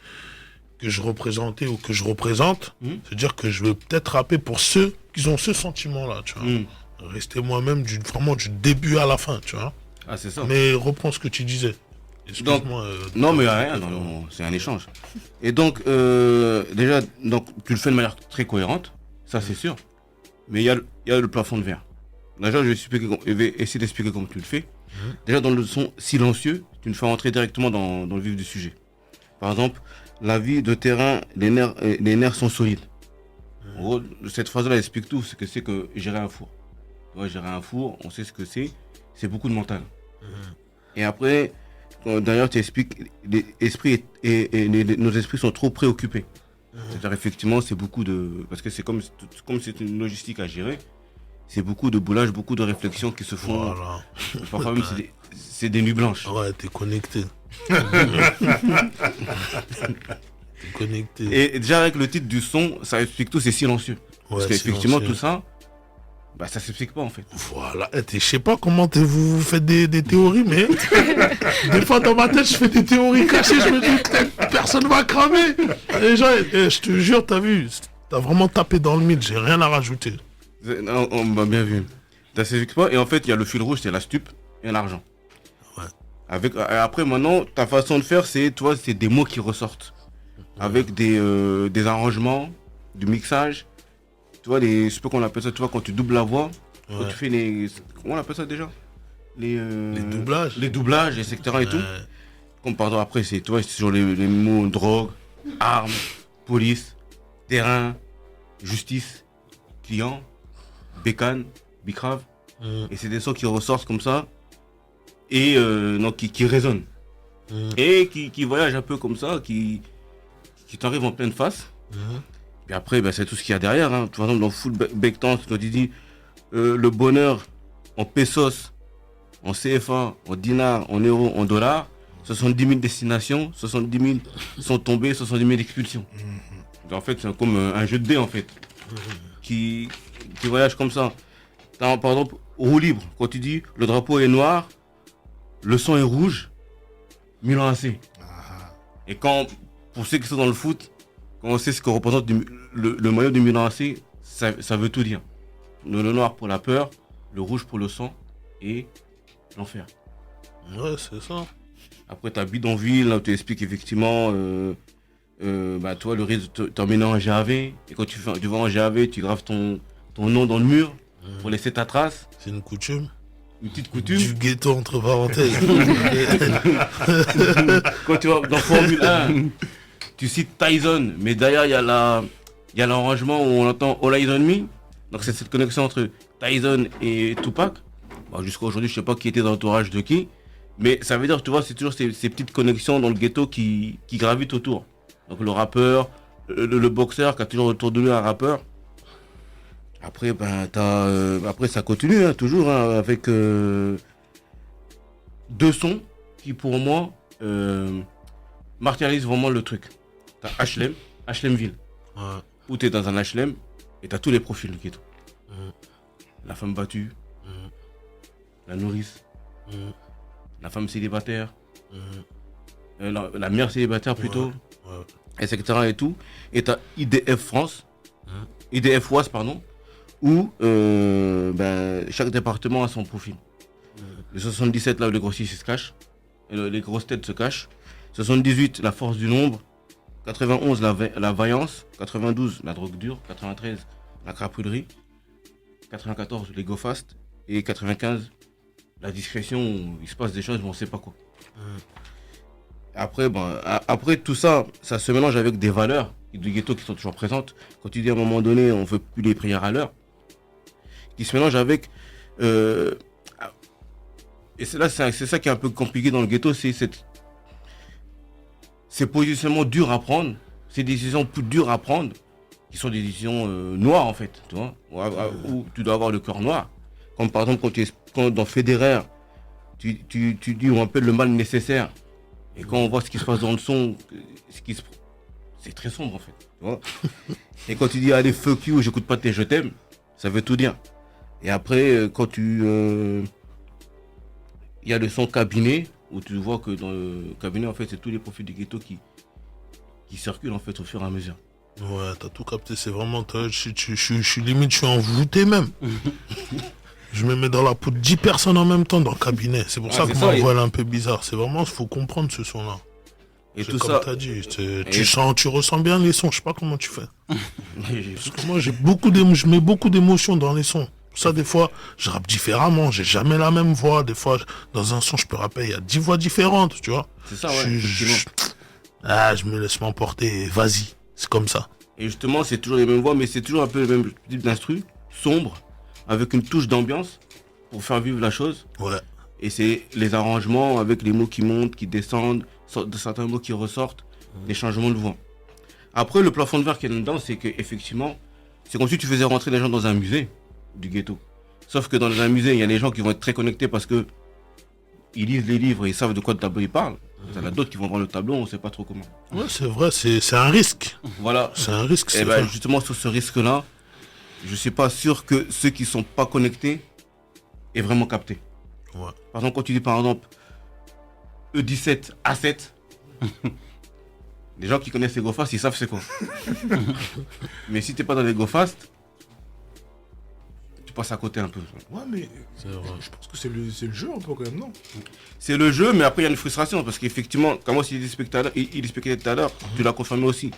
je représentais ou que je représente, c'est-à-dire que je veux peut-être rapper pour ceux qui ont ce sentiment-là, tu vois. Rester moi-même vraiment du début à la fin, tu vois. Ah, c'est ça. Mais reprends ce que tu disais. Excuse-moi. Non, mais rien, non, c'est un échange. Et donc, déjà, donc, tu le fais de manière très cohérente, ça c'est sûr. Mais il y a le plafond de verre. Déjà, je vais essayer d'expliquer comment tu le fais. Déjà, dans le son silencieux, tu me fais rentrer directement dans le vif du sujet. Par exemple, la vie de terrain, les nerfs sont solides. En gros, cette phrase-là explique tout, c'est que gérer un four. Tu vois, gérer un four, on sait ce que c'est beaucoup de mental. Et après, d'ailleurs, tu expliques, nos esprits sont trop préoccupés. C'est-à-dire, effectivement, c'est beaucoup de... Parce que c'est comme c'est une logistique à gérer, c'est beaucoup de boulage, beaucoup de réflexions qui se font. Voilà. Parfois même, c'est des nuits blanches. Ouais, t'es connecté. T'es connecté. Et déjà, avec le titre du son, ça explique tout, c'est silencieux. Parce qu'effectivement, tout ça, bah, ça s'explique pas en fait. Voilà, je sais pas comment vous faites des théories, mais des fois dans ma tête, je fais des théories cachées, je me dis, personne va cramer. Et genre, je te jure, t'as vu, t'as vraiment tapé dans le mille, j'ai rien à rajouter. On m'a bien vu. Ça s'explique pas, et en fait, il y a le fil rouge, c'est la stup et l'argent. Ouais. Après, maintenant, ta façon de faire, c'est des mots qui ressortent. Avec des arrangements, du mixage. Tu vois, je sais pas comment on appelle ça, tu vois, quand tu doubles la voix, quand tu fais comment on appelle ça déjà les doublages. Les doublages, etc. et tout. Comme pardon, après, c'est sur les mots drogue, armes, police, terrain, justice, client, bécane, bicrave. Et c'est des sons qui ressortent comme ça. Et qui résonnent. Et qui voyagent un peu comme ça, qui t'arrivent en pleine face. Puis après, c'est tout ce qu'il y a derrière. Hein. Par exemple, dans Full Bectan, quand tu dis le bonheur en pesos, en CFA, en dinars, en euros, en dollars, 70 000 destinations, 70 000 sont tombés, 70 000 expulsions. En fait, c'est comme un jeu de dés, en fait, qui voyage comme ça. Par exemple, roue libre, quand tu dis le drapeau est noir, le sang est rouge, Milan AC. Et pour ceux qui sont dans le foot, quand on sait ce que représente le maillot du Milan AC, ça veut tout dire. Le noir pour la peur, le rouge pour le sang et l'enfer. Ouais, c'est ça. Après, tu as Bidonville, là où tu expliques effectivement, toi, le risque de t'emmener en GAV. Et quand tu vas en GAV, tu graves ton nom dans le mur pour laisser ta trace. C'est une coutume. Une petite coutume. Du ghetto entre parenthèses. Quand tu vas dans Formule 1, tu cites Tyson, mais derrière, il y a l'arrangement où on entend All Eyes on Me. Donc c'est cette connexion entre Tyson et Tupac. Jusqu'à aujourd'hui, je sais pas qui était dans l'entourage de qui. Mais ça veut dire, tu vois, c'est toujours ces petites connexions dans le ghetto qui gravitent autour. Donc le rappeur, le boxeur qui a toujours autour de lui un rappeur. Après, après ça continue, hein, toujours, hein, avec deux sons qui, pour moi, matérialisent vraiment le truc. T'as HLMville, où t'es dans un HLM et t'as tous les profils du ghetto. La femme battue, la nourrice, la femme célibataire, la mère célibataire plutôt, etc. et tout. Et t'as IDF France, IDF Ouest, pardon, où chaque département a son profil. Le 77, là où les grossistes se cachent, les grosses têtes se cachent. 78, la force du nombre. 91, la vaillance. 92, la drogue dure. 93, la crapullerie. 94, les go fast. Et 95, la discrétion où il se passe des choses mais on sait pas quoi. Après tout ça, ça se mélange avec des valeurs du ghetto qui sont toujours présentes. Quand tu dis à un moment donné on veut plus les prières à l'heure, qui se mélange avec et c'est ça qui est un peu compliqué dans le ghetto, c'est ces positionnements durs à prendre, ces décisions plus dures à prendre, qui sont des décisions noires en fait, tu vois, où tu dois avoir le cœur noir. Comme par exemple quand dans Federer, tu dis on appelle le mal nécessaire. Et quand on voit ce qui se passe dans le son, ce c'est très sombre en fait. Tu vois. Et quand tu dis allez fuck you, j'écoute pas tes je t'aime, ça veut tout dire. Et après, quand il y a le son cabinet, où tu vois que dans le cabinet, en fait, c'est tous les profils du ghetto qui circulent en fait au fur et à mesure. Ouais, t'as tout capté, c'est vraiment... Je suis limite, je suis envoûté même. Je me mets dans la peau de 10 personnes en même temps dans le cabinet. C'est pour ça que ma voix elle est un peu bizarre. C'est vraiment, il faut comprendre ce son-là. Et tout comme ça, ça... t'as dit, tu ressens bien les sons, je sais pas comment tu fais. Parce que moi, je mets beaucoup d'émotions dans les sons. Ça, des fois, je rappe différemment, j'ai jamais la même voix. Des fois, dans un son, je peux rapper, il y a 10 voix différentes, tu vois. C'est ça, ouais. Je me laisse m'emporter et vas-y, c'est comme ça. Et justement, c'est toujours les mêmes voix, mais c'est toujours un peu le même type d'instru, sombre, avec une touche d'ambiance, pour faire vivre la chose. Ouais. Et c'est les arrangements avec les mots qui montent, qui descendent, de certains mots qui ressortent, les changements de voix. Après, le plafond de verre qui est dedans, c'est qu'effectivement, c'est comme si tu faisais rentrer les gens dans un musée du ghetto. Sauf que dans un musée, il y a des gens qui vont être très connectés parce que ils lisent les livres et ils savent de quoi le tableau ils parlent. Il y en a d'autres qui vont voir le tableau, on ne sait pas trop comment. Ouais, c'est vrai, c'est un risque. Voilà. C'est un risque, Et ben justement, sur ce risque-là, je suis pas sûr que ceux qui sont pas connectés aient vraiment capté. Ouais. Par exemple, quand tu dis par exemple E17, A7, les gens qui connaissent les Go Fast, ils savent c'est quoi. Mais si t'es pas dans les Go Fast, tu passes à côté un peu. Ouais, mais je pense que c'est le jeu un peu quand même, non? C'est le jeu, mais après il y a une frustration parce qu'effectivement, comme moi il expliquait tout à l'heure, tu l'as confirmé aussi.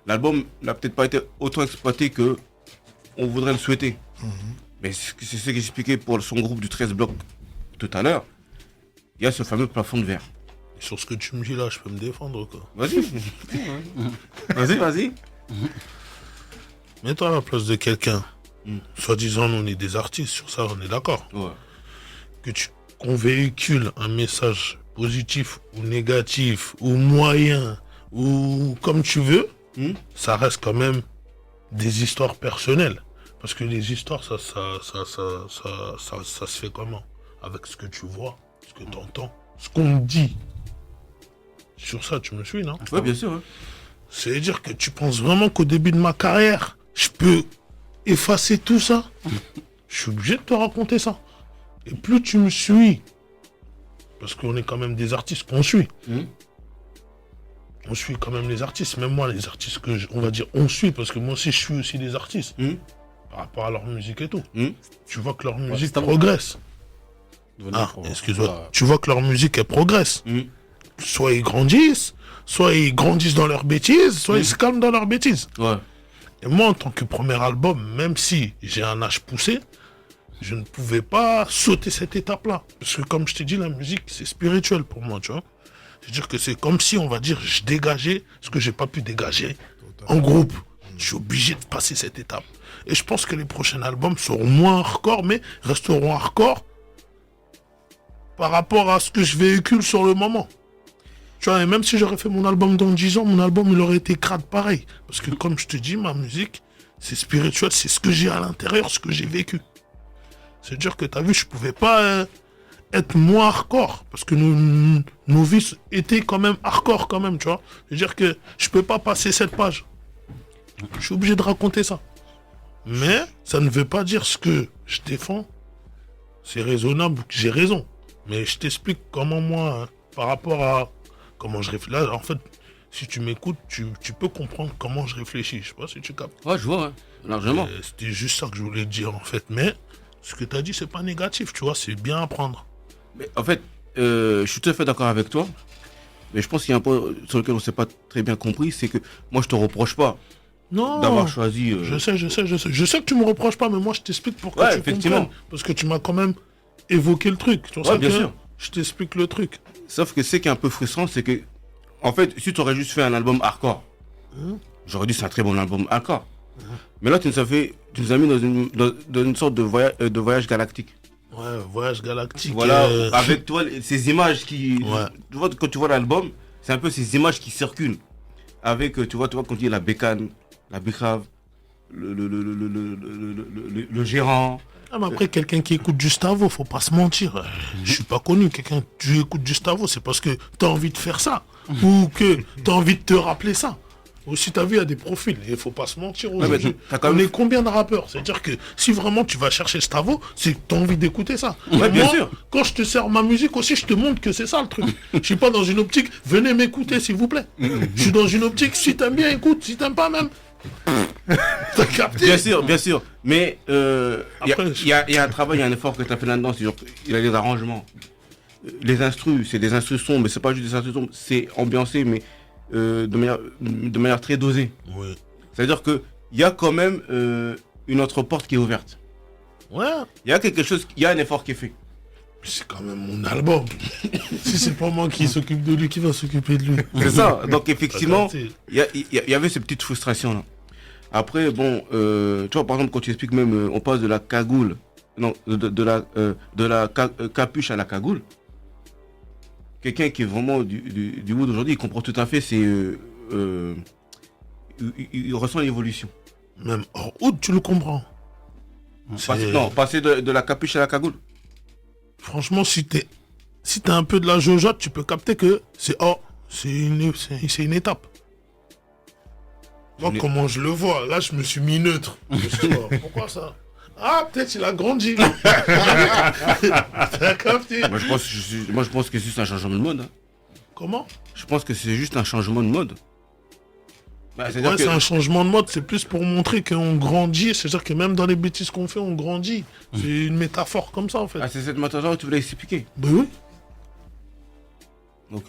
L'album n'a peut-être pas été autant exploité que on voudrait le souhaiter. Mais c'est ce que j'expliquais pour son groupe du 13 blocs tout à l'heure. Il y a ce fameux plafond de verre. Et sur ce que tu me dis là, je peux me défendre quoi. Vas-y. Vas-y. Mets-toi à la place de quelqu'un. Soi-disant, on est des artistes, sur ça on est d'accord. Ouais. Qu'on véhicule un message positif ou négatif ou moyen ou comme tu veux, ça reste quand même des histoires personnelles. Parce que les histoires, ça se fait comment? Avec ce que tu vois, ce que tu entends, ce qu'on dit. Sur ça, tu me suis, non? Ouais, bien sûr. Ouais. C'est-à-dire que tu penses vraiment qu'au début de ma carrière, je peux effacer tout ça? Je suis obligé de te raconter ça. Et plus tu me suis, parce qu'on est quand même des artistes qu'on suit. On suit quand même les artistes, même moi, les artistes on va dire on suit, parce que moi aussi je suis aussi des artistes. Par rapport à leur musique et tout. Tu vois que leur musique progresse. Excuse-moi. Tu vois que leur musique elle progresse. Soit ils grandissent dans leurs bêtises, soit ils se calment dans leurs bêtises. Ouais. Et moi, en tant que premier album, même si j'ai un âge poussé, je ne pouvais pas sauter cette étape-là. Parce que comme je t'ai dit, la musique, c'est spirituel pour moi, tu vois. C'est-à-dire que c'est comme si, on va dire, je dégageais ce que j'ai pas pu dégager en groupe. Je suis obligé de passer cette étape. Et je pense que les prochains albums seront moins hardcore, mais resteront hardcore par rapport à ce que je véhicule sur le moment. Tu vois, et même si j'aurais fait mon album dans 10 ans, mon album, il aurait été crade pareil. Parce que comme je te dis, ma musique, c'est spirituel, c'est ce que j'ai à l'intérieur, ce que j'ai vécu. C'est-à-dire que tu as vu, je pouvais pas être moins hardcore. Parce que nos vies étaient quand même hardcore quand même, tu vois. C'est-à-dire que je peux pas passer cette page. Je suis obligé de raconter ça. Mais ça ne veut pas dire ce que je défends. C'est raisonnable, que j'ai raison. Mais je t'explique comment moi, par rapport à comment je réfléchis. Là, en fait, si tu m'écoutes, tu peux comprendre comment je réfléchis. Je sais pas si tu captes. Ouais, je vois, largement. C'était juste ça que je voulais te dire, en fait. Mais ce que tu as dit, c'est pas négatif, tu vois. C'est bien à prendre. Mais en fait, je suis tout à fait d'accord avec toi. Mais je pense qu'il y a un point sur lequel on ne s'est pas très bien compris. C'est que moi, je te reproche pas d'avoir choisi... Je sais. Je sais que tu me reproches pas, mais moi, je t'explique pourquoi tu comprends. Parce que tu m'as quand même évoqué le truc. Tu vois, bien sûr. Je t'explique le truc. Sauf que ce qui est un peu frustrant, c'est que, en fait, si tu aurais juste fait un album hardcore, j'aurais dit c'est un très bon album hardcore. Mais là, tu nous as mis dans une sorte de voyage galactique. Ouais, voyage galactique. Voilà, avec toi, ces images qui... Ouais. Tu vois, quand tu vois l'album, c'est un peu ces images qui circulent. Avec, tu vois, quand il y a la bécane, la bécrave, le gérant... Ah, mais après, quelqu'un qui écoute Gustavo, faut pas se mentir. Je suis pas connu. Quelqu'un, tu écoutes Gustavo, c'est parce que t'as envie de faire ça. Ou que t'as envie de te rappeler ça. Aussi, t'as vu, il y a des profils. Il faut pas se mentir. Ouais, mais t'as quand On même- est combien de rappeurs? C'est-à-dire que si vraiment tu vas chercher Stavo, c'est que t'as envie d'écouter ça. Ouais, bien Moi, sûr. quand je te sers ma musique aussi, je te montre que c'est ça le truc. Je suis pas dans une optique, venez m'écouter s'il vous plaît. Je suis dans une optique, si t'aimes bien, écoute. Si t'aimes pas, même. T'as capté? Bien sûr. Mais Après, il y a un travail, il y a un effort que tu as fait là-dedans. Il y a les arrangements. Les instrus, c'est des instrus sombres, mais c'est pas juste des instrus sombres, c'est ambiancé, mais de manière très dosée. Ouais. C'est-à-dire qu'il y a quand même une autre porte qui est ouverte. Ouais. Il y a quelque chose, il y a un effort qui est fait. C'est quand même mon album. Si c'est pas moi qui s'occupe de lui, qui va s'occuper de lui? C'est ça. Donc effectivement, T'as capté? il y avait ces petites frustrations là. Après, bon, tu vois, par exemple, quand tu expliques même, on passe de la cagoule, non, de la capuche à la cagoule. Quelqu'un qui est vraiment du wood aujourd'hui, il comprend tout à fait, il ressent l'évolution. Même hors août, tu le comprends. Passer de la capuche à la cagoule. Franchement, si t'as un peu de la jojote, tu peux capter que c'est une étape. Moi, comment je le vois, là, je me suis mis neutre. Je me suis dit, oh, pourquoi ça? Ah, peut-être il a grandi. T'as capté? Moi, je pense que c'est juste un changement de mode. Hein. Comment? Je pense que c'est juste un changement de mode. Bah, c'est-à-dire Ouais, que- c'est un changement de mode, c'est plus pour montrer qu'on grandit. C'est-à-dire que même dans les bêtises qu'on fait, on grandit. C'est une métaphore comme ça, en fait. Ah, c'est cette méthode-là que tu voulais expliquer. Ben oui. Ok.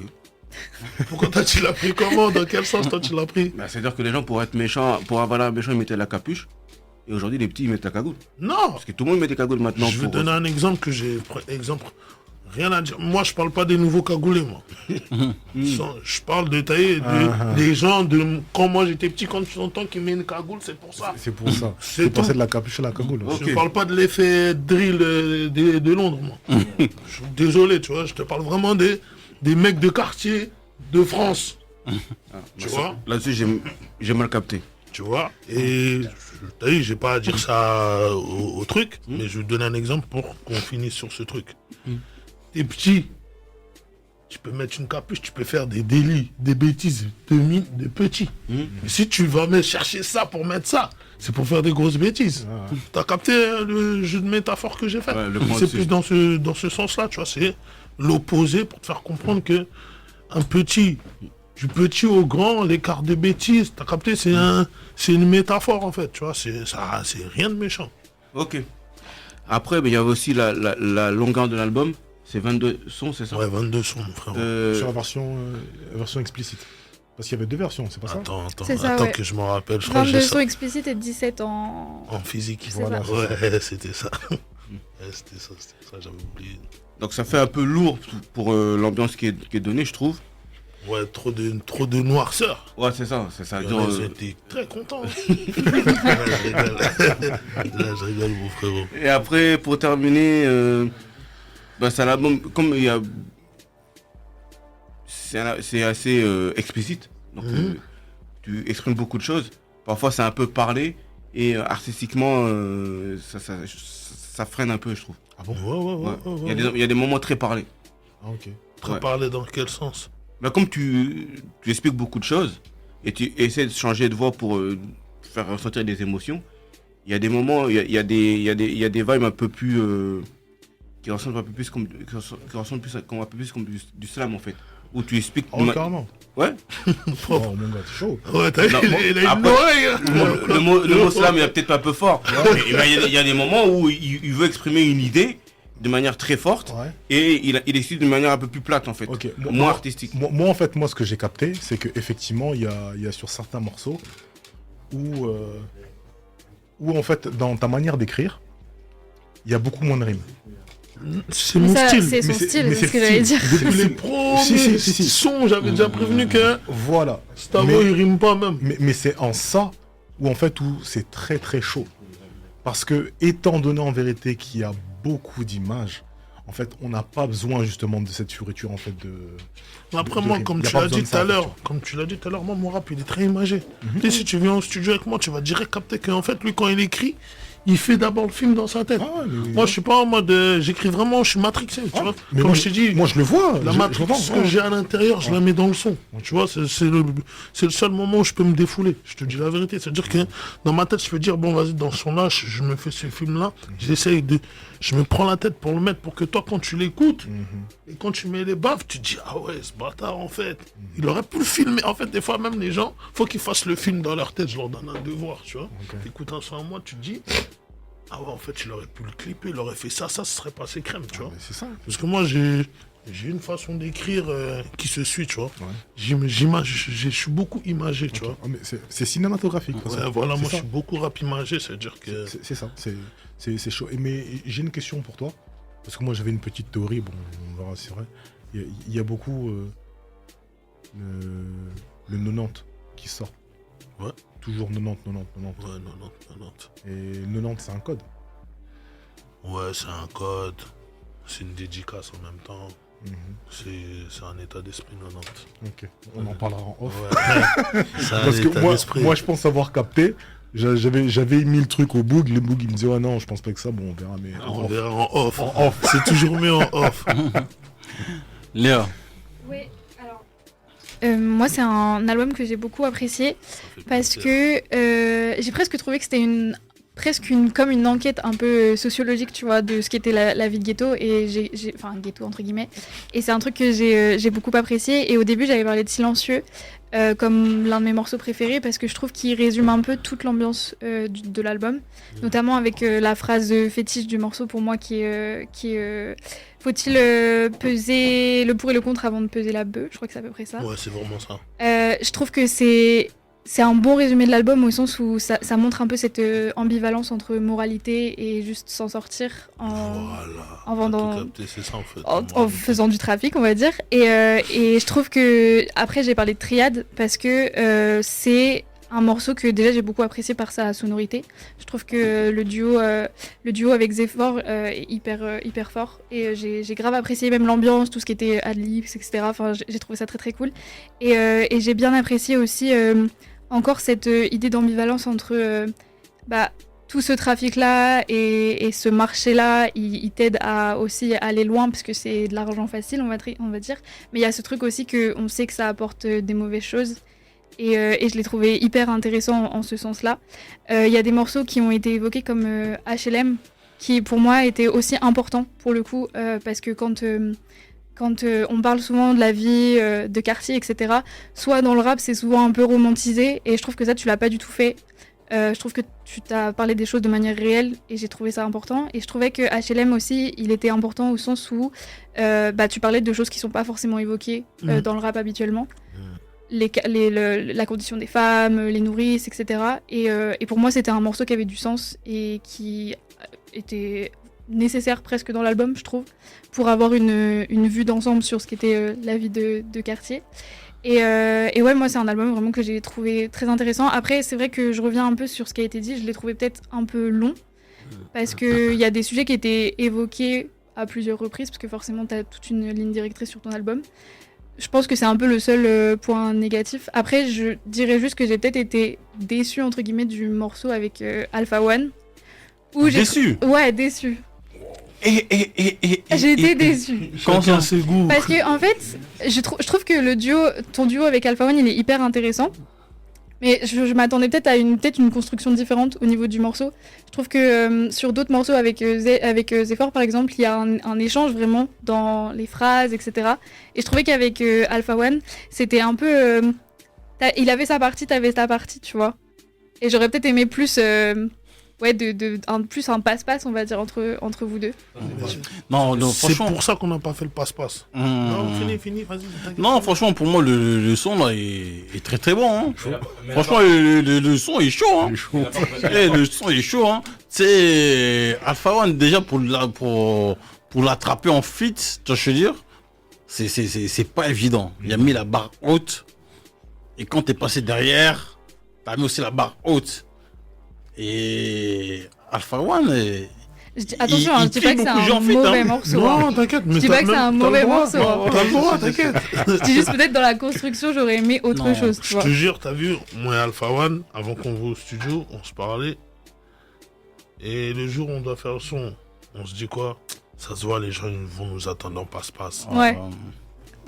Pourquoi toi tu l'as pris comment? Dans quel sens toi tu l'as pris? Bah, c'est-à-dire que les gens, pour être méchants, pour avoir l'air méchant, ils mettaient la capuche. Et aujourd'hui, les petits, ils mettent la cagoule. Non. Parce que tout le monde met des cagoules maintenant. Je vais pour- donner un exemple que j'ai. Exemple. Rien à dire. Moi, je parle pas des nouveaux cagoulés, moi. Je parle de tailler des gens de quand moi j'étais petit, quand tu entends qu'ils mettent une cagoule, c'est pour ça. C'est pour ça. C'est C'est passer tout. de la capuche à la cagoule. Ok. Je parle pas de l'effet drill de Londres, moi. Je suis désolé, tu vois. Je te parle vraiment des mecs de quartier de France. Tu vois? Là-dessus, j'ai mal capté. Tu vois? Et t'as vu, j'ai pas à dire ça au truc, mais je vais te donner un exemple pour qu'on finisse sur ce truc. T'es petit, tu peux mettre une capuche, tu peux faire des délits, des bêtises de petits. Mais si tu vas me chercher ça pour mettre ça, c'est pour faire des grosses bêtises. T'as capté le jeu de métaphore que j'ai fait? Ouais, le C'est principe. plus dans ce sens-là, tu vois, c'est l'opposé pour te faire comprendre que un petit, du petit au grand, l'écart de bêtises, t'as capté, c'est une métaphore en fait, tu vois, c'est rien de méchant. Ok. Après, il y avait aussi la longueur de l'album. C'est 22 sons, c'est ça? Ouais, 22 sons, mon frère. Sur la version explicite. Parce qu'il y avait deux versions, c'est pas ça? C'est ça, Attends ouais. que je m'en rappelle, je crois que 22 j'ai sons ça explicites et 17 en... en physique. C'est Voilà, ça. Ouais, c'était ça. Ouais, c'était ça, j'avais oublié. Donc ça fait un peu lourd pour l'ambiance qui est donnée, je trouve. Ouais, trop de noirceur. Ouais, c'est ça. J'étais très content. Là, je rigole. Là, je rigole, mon frérot. Et après, pour terminer, c'est un album, comme il y a... C'est assez explicite. Donc tu exprimes beaucoup de choses. Parfois, c'est un peu parlé. Et artistiquement, ça freine un peu, je trouve. Ah bon? Ouais. Il y a des moments très parlés. Ah ok. Très Ouais. parler dans quel sens? Mais comme tu expliques beaucoup de choses et tu essaies de changer de voix pour faire ressentir des émotions, il y a des moments, il y a des vibes un peu plus qui ressemblent un peu plus comme du slam en fait, où tu expliques. Oh, carrément. Ouais. Oh mon gars, t'es chaud. Ouais, t'as vu, Non, il a une après- oreille. Hein. Le mot slam il est peut-être un peu fort, mais il y a des moments où il veut exprimer une idée de manière très forte Ouais. et il explique de manière un peu plus plate en fait, Ok. moins artistique. Moi, en fait, ce que j'ai capté, c'est qu'effectivement, il y a sur certains morceaux où, en fait, dans ta manière d'écrire, il y a beaucoup moins de rimes. C'est Mais mon ça, style. c'est son Mais style, mais c'est ce que j'allais dire. Depuis les Si, premiers si. sons, j'avais déjà prévenu que Voilà. Stavo, Mais- il rime pas même. Mais c'est en ça où c'est très très chaud. Parce que, étant donné en vérité qu'il y a beaucoup d'images, en fait, on n'a pas besoin justement de cette fioriture en fait de. Mais après, de moi, rime. comme Y a tu pas l'as besoin dit de tout à ça, en l'heure, moi, mon rap, il est très imagé. Tu sais, si tu viens au studio avec moi, tu vas direct capter qu'en fait, lui, quand il écrit, il fait d'abord le film dans sa tête. Ah ouais, mais- Moi, je suis pas en mode, j'écris vraiment, je suis matrixé, tu vois. Mais Comme moi, je t'ai dit, moi je le vois. la matrix que j'ai à l'intérieur, je la mets dans le son. Tu vois, c'est le seul moment où je peux me défouler. Je te dis la vérité. C'est-à-dire que dans ma tête, je peux dire, bon, vas-y, dans ce son-là, je me fais ce film-là. J'essaye de. Je me prends la tête pour le mettre pour que toi, quand tu l'écoutes, et quand tu mets les baffes, tu te dis, ah ouais, ce bâtard, en fait, il aurait pu le filmer. En fait, des fois, même les gens, faut qu'ils fassent le film dans leur tête. Je leur donne un devoir, tu vois. T'écoutes un son à moi, tu te dis, ah ouais, en fait, il aurait pu le clipper, il aurait fait ça, ça serait passé crème, tu vois. Mais c'est ça. Parce que moi, j'ai une façon d'écrire qui se suit, tu vois. Ouais. Je suis beaucoup imagé, tu vois. Ah, mais c'est cinématographique. Ouais, voilà, moi, ça. je suis beaucoup rap imagé, c'est-à-dire que... C'est ça, c'est chaud. Mais j'ai une question pour toi, parce que moi j'avais une petite théorie, bon, on verra, c'est vrai. Il y a beaucoup le 90 qui sort. Ouais. Toujours 90, 90, 90. Ouais, 90. Et 90, c'est un code. Ouais, c'est un code, c'est une dédicace en même temps. Mhm. C'est un état d'esprit 90. Ok, on en parlera en off. Ouais. C'est un Parce que état moi, d'esprit. moi je pense avoir capté. J'avais mis le truc au Boog, le Boog il me dit ouais non je pense pas que ça, bon on verra mais On verra en off. En off. C'est toujours mieux en off. Léa, Oui, alors. Moi, c'est un album que j'ai beaucoup apprécié parce que j'ai presque trouvé que c'était comme une enquête un peu sociologique, tu vois, de ce qu'était la vie de ghetto, et enfin ghetto entre guillemets, et c'est un truc que j'ai beaucoup apprécié. Et au début, j'avais parlé de Silencieux comme l'un de mes morceaux préférés parce que je trouve qu'il résume un peu toute l'ambiance de l'album, notamment avec la phrase fétiche du morceau pour moi qui est faut-il peser le pour et le contre avant de peser la bœuf, je crois que c'est à peu près ça. Ouais, c'est vraiment ça. Je trouve que c'est un bon résumé de l'album au sens où ça montre un peu cette ambivalence entre moralité et juste s'en sortir en vendant, T'as tout capté, c'est ça en fait. en faisant du trafic, on va dire. Et je trouve que, après j'ai parlé de Triade parce que c'est un morceau que déjà j'ai beaucoup apprécié par sa sonorité. Je trouve que le duo avec Zephyr est hyper fort, et j'ai grave apprécié même l'ambiance, tout ce qui était adlibs, etc. Enfin, j'ai trouvé ça très très cool. Et j'ai bien apprécié aussi encore cette idée d'ambivalence entre tout ce trafic-là et ce marché-là, il t'aide à aussi aller loin parce que c'est de l'argent facile, on va dire. Mais il y a ce truc aussi qu'on sait que ça apporte des mauvaises choses. Et je l'ai trouvé hyper intéressant en ce sens-là. Il y a des morceaux qui ont été évoqués comme HLM, qui pour moi étaient aussi importants pour le coup, parce que quand on parle souvent de la vie de quartier, etc., soit dans le rap c'est souvent un peu romantisé, et je trouve que ça tu l'as pas du tout fait. Je trouve que tu t'as parlé des choses de manière réelle et j'ai trouvé ça important. Et je trouvais que HLM aussi, il était important au sens où tu parlais de choses qui sont pas forcément évoquées dans le rap habituellement. La condition des femmes, les nourrices, etc. Et pour moi, c'était un morceau qui avait du sens et qui était nécessaire presque dans l'album, je trouve, pour avoir une vue d'ensemble sur ce qu'était la vie de quartier. Et ouais, moi, c'est un album vraiment que j'ai trouvé très intéressant. Après, c'est vrai que je reviens un peu sur ce qui a été dit. Je l'ai trouvé peut-être un peu long parce qu'il y a des sujets qui étaient évoqués à plusieurs reprises, parce que forcément, tu as toute une ligne directrice sur ton album. Je pense que c'est un peu le seul point négatif. Après, je dirais juste que j'ai peut-être été déçue, entre guillemets, du morceau avec Alpha One. Déçue Ouais, déçue. J'ai été déçue. Chacun ses goûts. Parce que, en fait, je trouve que ton duo avec Alpha One, il est hyper intéressant. Mais je m'attendais peut-être à une construction différente au niveau du morceau. Je trouve que sur d'autres morceaux avec Zephyr, par exemple, il y a un échange vraiment dans les phrases, etc. Et je trouvais qu'avec Alpha One, c'était un peu... il avait sa partie, t'avais ta partie, tu vois. Et j'aurais peut-être aimé plus... plus un passe-passe, on va dire, entre vous deux. Non, C'est franchement. pour ça qu'on n'a pas fait le passe-passe. Non, fini, vas-y. t'inquiète. Non, franchement, pour moi, le son là est très très bon. Hein. Franchement, le son est chaud. Hein. Le son est chaud. Hein. C'est Alpha One, déjà, pour l'attraper en feat, tu vois ce que je veux dire, c'est pas évident. Il a mis la barre haute. Et quand t'es passé derrière, t'as mis aussi la barre haute. Et Alpha One, Attention, je dis pas que c'est un mauvais morceau. Non, t'inquiète. Je dis pas que c'est un mauvais morceau. T'as le droit, t'inquiète. Je dis juste peut-être dans la construction, j'aurais aimé autre chose, tu Je vois. te jure, t'as vu, moi et Alpha One, avant qu'on va au studio, on se parlait. Et le jour où on doit faire le son, on se dit quoi? Ça se voit, les gens ils vont nous attendre en passe-passe. Ouais.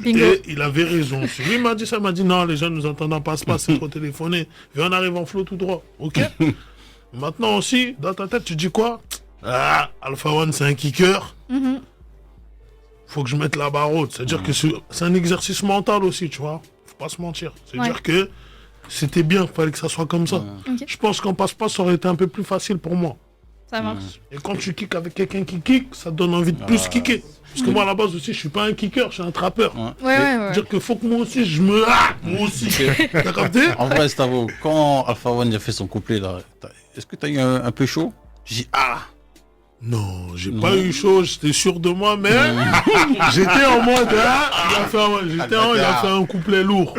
Bingo. Et il avait raison. Si lui m'a dit ça, il m'a dit non, les gens nous attendent en passe-passe, c'est trop téléphoné. Viens, on arrive en flow tout droit. Ok. Maintenant aussi, dans ta tête, tu dis quoi? Ah, Alpha One, c'est un kicker. Mhm. Faut que je mette la barre haute. C'est-à-dire que c'est un exercice mental aussi, tu vois. Faut pas se mentir. C'est-à-dire Ouais. que c'était bien, fallait que ça soit comme ça. Ok, Je pense qu'en passe-passe, ça aurait été un peu plus facile pour moi. ça marche. Et quand tu kicks avec quelqu'un qui kick, ça te donne envie de plus kicker. Parce que moi, à la base aussi, je suis pas un kicker, je suis un trappeur. Ouais. C'est-à-dire qu'il faut que moi aussi, je me... Ah, moi aussi. T'as capté? En vrai, Stavo, quand Alpha One a fait son couplet, là, est-ce que t'as eu un peu chaud? J'ai dit, ah! Non, j'ai pas eu chaud, j'étais sûr de moi, mais j'étais en mode, ah, il a fait un couplet lourd.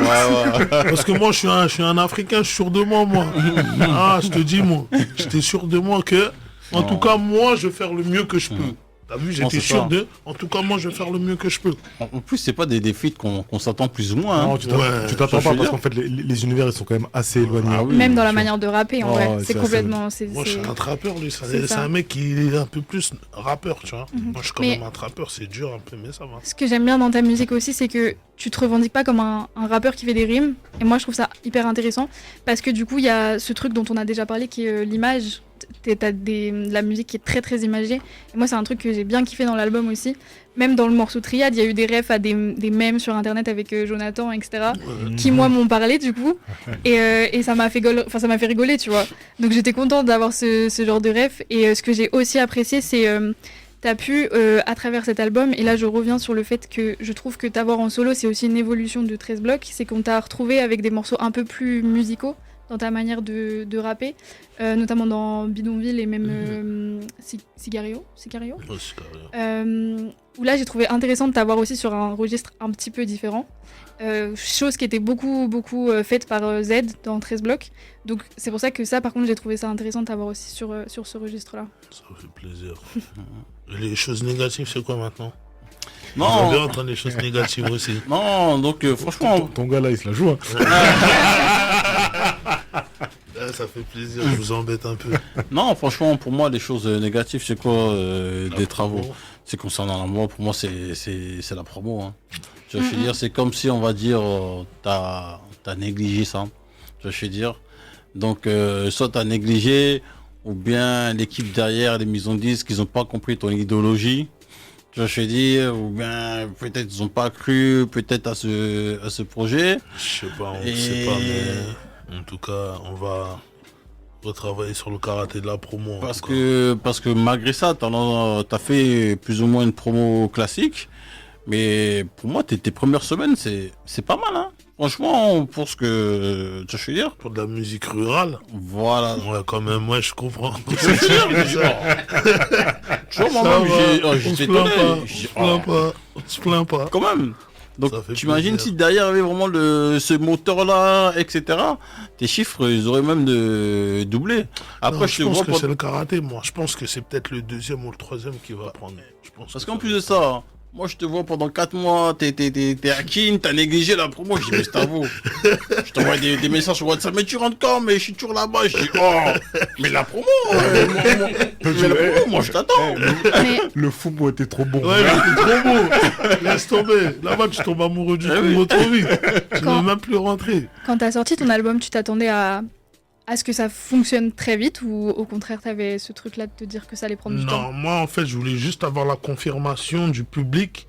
Parce que moi, je suis un Africain, je suis sûr de moi. Ah, je te dis, moi, j'étais sûr de moi que, en tout cas, moi, je vais faire le mieux que je peux. T'as vu, j'étais c'est sûr ça. de, en tout cas, moi, je vais faire le mieux que je peux. En plus, c'est pas des feats qu'on s'attend plus ou moins. Non, Hein. tu Ouais, t'attends je pas veux parce dire. qu'en fait, les univers, ils sont quand même assez éloignés. Ah oui. Même dans la sûr. manière de rapper, en Oh, vrai. ouais, C'est c'est complètement. Moi, je suis un trappeur, lui, C'est c'est ça. un mec qui est un peu plus rappeur, tu vois. Moi, je suis quand Mais- même un trappeur, c'est dur un peu, mais ça va. Ce que j'aime bien dans ta musique aussi, c'est que tu te revendiques pas comme un rappeur qui fait des rimes. Et moi, je trouve ça hyper intéressant. Parce que du coup, il y a ce truc dont on a déjà parlé qui est l'image. T'as de la musique qui est très très imagée. Et moi, c'est un truc que j'ai bien kiffé dans l'album aussi. Même dans le morceau Triade, il y a eu des refs à des mèmes sur internet avec Jonathan, etc. Qui, moi, m'ont parlé du coup. Et ça m'a fait, ça m'a fait rigoler, tu vois. Donc j'étais contente d'avoir ce genre de ref. Et ce que j'ai aussi apprécié, c'est. T'as pu, à travers cet album, et là je reviens sur le fait que je trouve que t'avoir en solo, c'est aussi une évolution de 13 blocs, c'est qu'on t'a retrouvé avec des morceaux un peu plus musicaux dans ta manière de rapper, notamment dans Bidonville et même Sicario, Ouais, c'est carré. où là j'ai trouvé intéressant de t'avoir aussi sur un registre un petit peu différent, chose qui était beaucoup faite par Z dans 13 blocs, donc c'est pour ça que ça par contre j'ai trouvé ça intéressant de t'avoir aussi sur ce registre-là. Ça fait plaisir. Les choses négatives, c'est quoi maintenant? J'aime Non, bien entendre les choses négatives aussi. non, donc franchement, Ton gars là, il se la joue. Hein. Ça fait plaisir, je vous embête un peu. non, franchement, pour moi, les choses négatives, c'est quoi des travaux? Bon. C'est concernant la moi, pour moi, c'est la promo. Hein. Je veux dire, c'est comme si, on va dire, t'as négligé ça. Je veux dire. Donc, soit t'as négligé, ou bien l'équipe derrière, les maisons de disques, ils ont pas compris ton idéologie. Je veux dire, ou bien peut-être ils ont pas cru peut-être à ce projet. Je sais pas, on Et- sait pas, mais en tout cas, on va retravailler sur le karaté de la promo. en Parce tout cas. que malgré ça, t'as fait plus ou moins une promo classique. Mais pour moi, tes premières semaines, c'est pas mal, hein. Franchement, pour ce que tu veux dire. Pour de la musique rurale, Voilà. ouais, quand même, ouais, je comprends. Tu vois, Ça moi-même, va, on se j'étais plaint étonné. pas, J'ai dit, on se plaint oh, pas, on se plaint pas. quand même. Donc, Ça fait tu imagines plaisir. si derrière il y avait vraiment ce moteur-là, etc. Tes chiffres, ils auraient même doublé. Après, Non, je te je pense vois que pas. c'est le karaté, moi. Je pense que c'est peut-être le deuxième ou le troisième qui va prendre. Je pense Parce que qu'en ça plus va de être ça, moi je te vois pendant 4 mois, t'es à Kin, t'as négligé la promo, je dis mais c'est à vous. Je t'envoie des messages sur WhatsApp, mais tu rentres quand? Mais je suis toujours là-bas, je dis oh, mais la promo, mais la promo, moi je t'attends. Mais Le football était trop bon. Ouais, mais c'est trop beau. Laisse tomber. Là-bas, tu tombes amoureux du Ah tout oui. trop vite. Tu Quand- ne veux même plus rentrer. quand t'as sorti ton album, tu t'attendais à ce que ça fonctionne très vite ou au contraire t'avais ce truc-là de te dire que ça allait prendre du temps? Non, moi, en fait, je voulais juste avoir la confirmation du public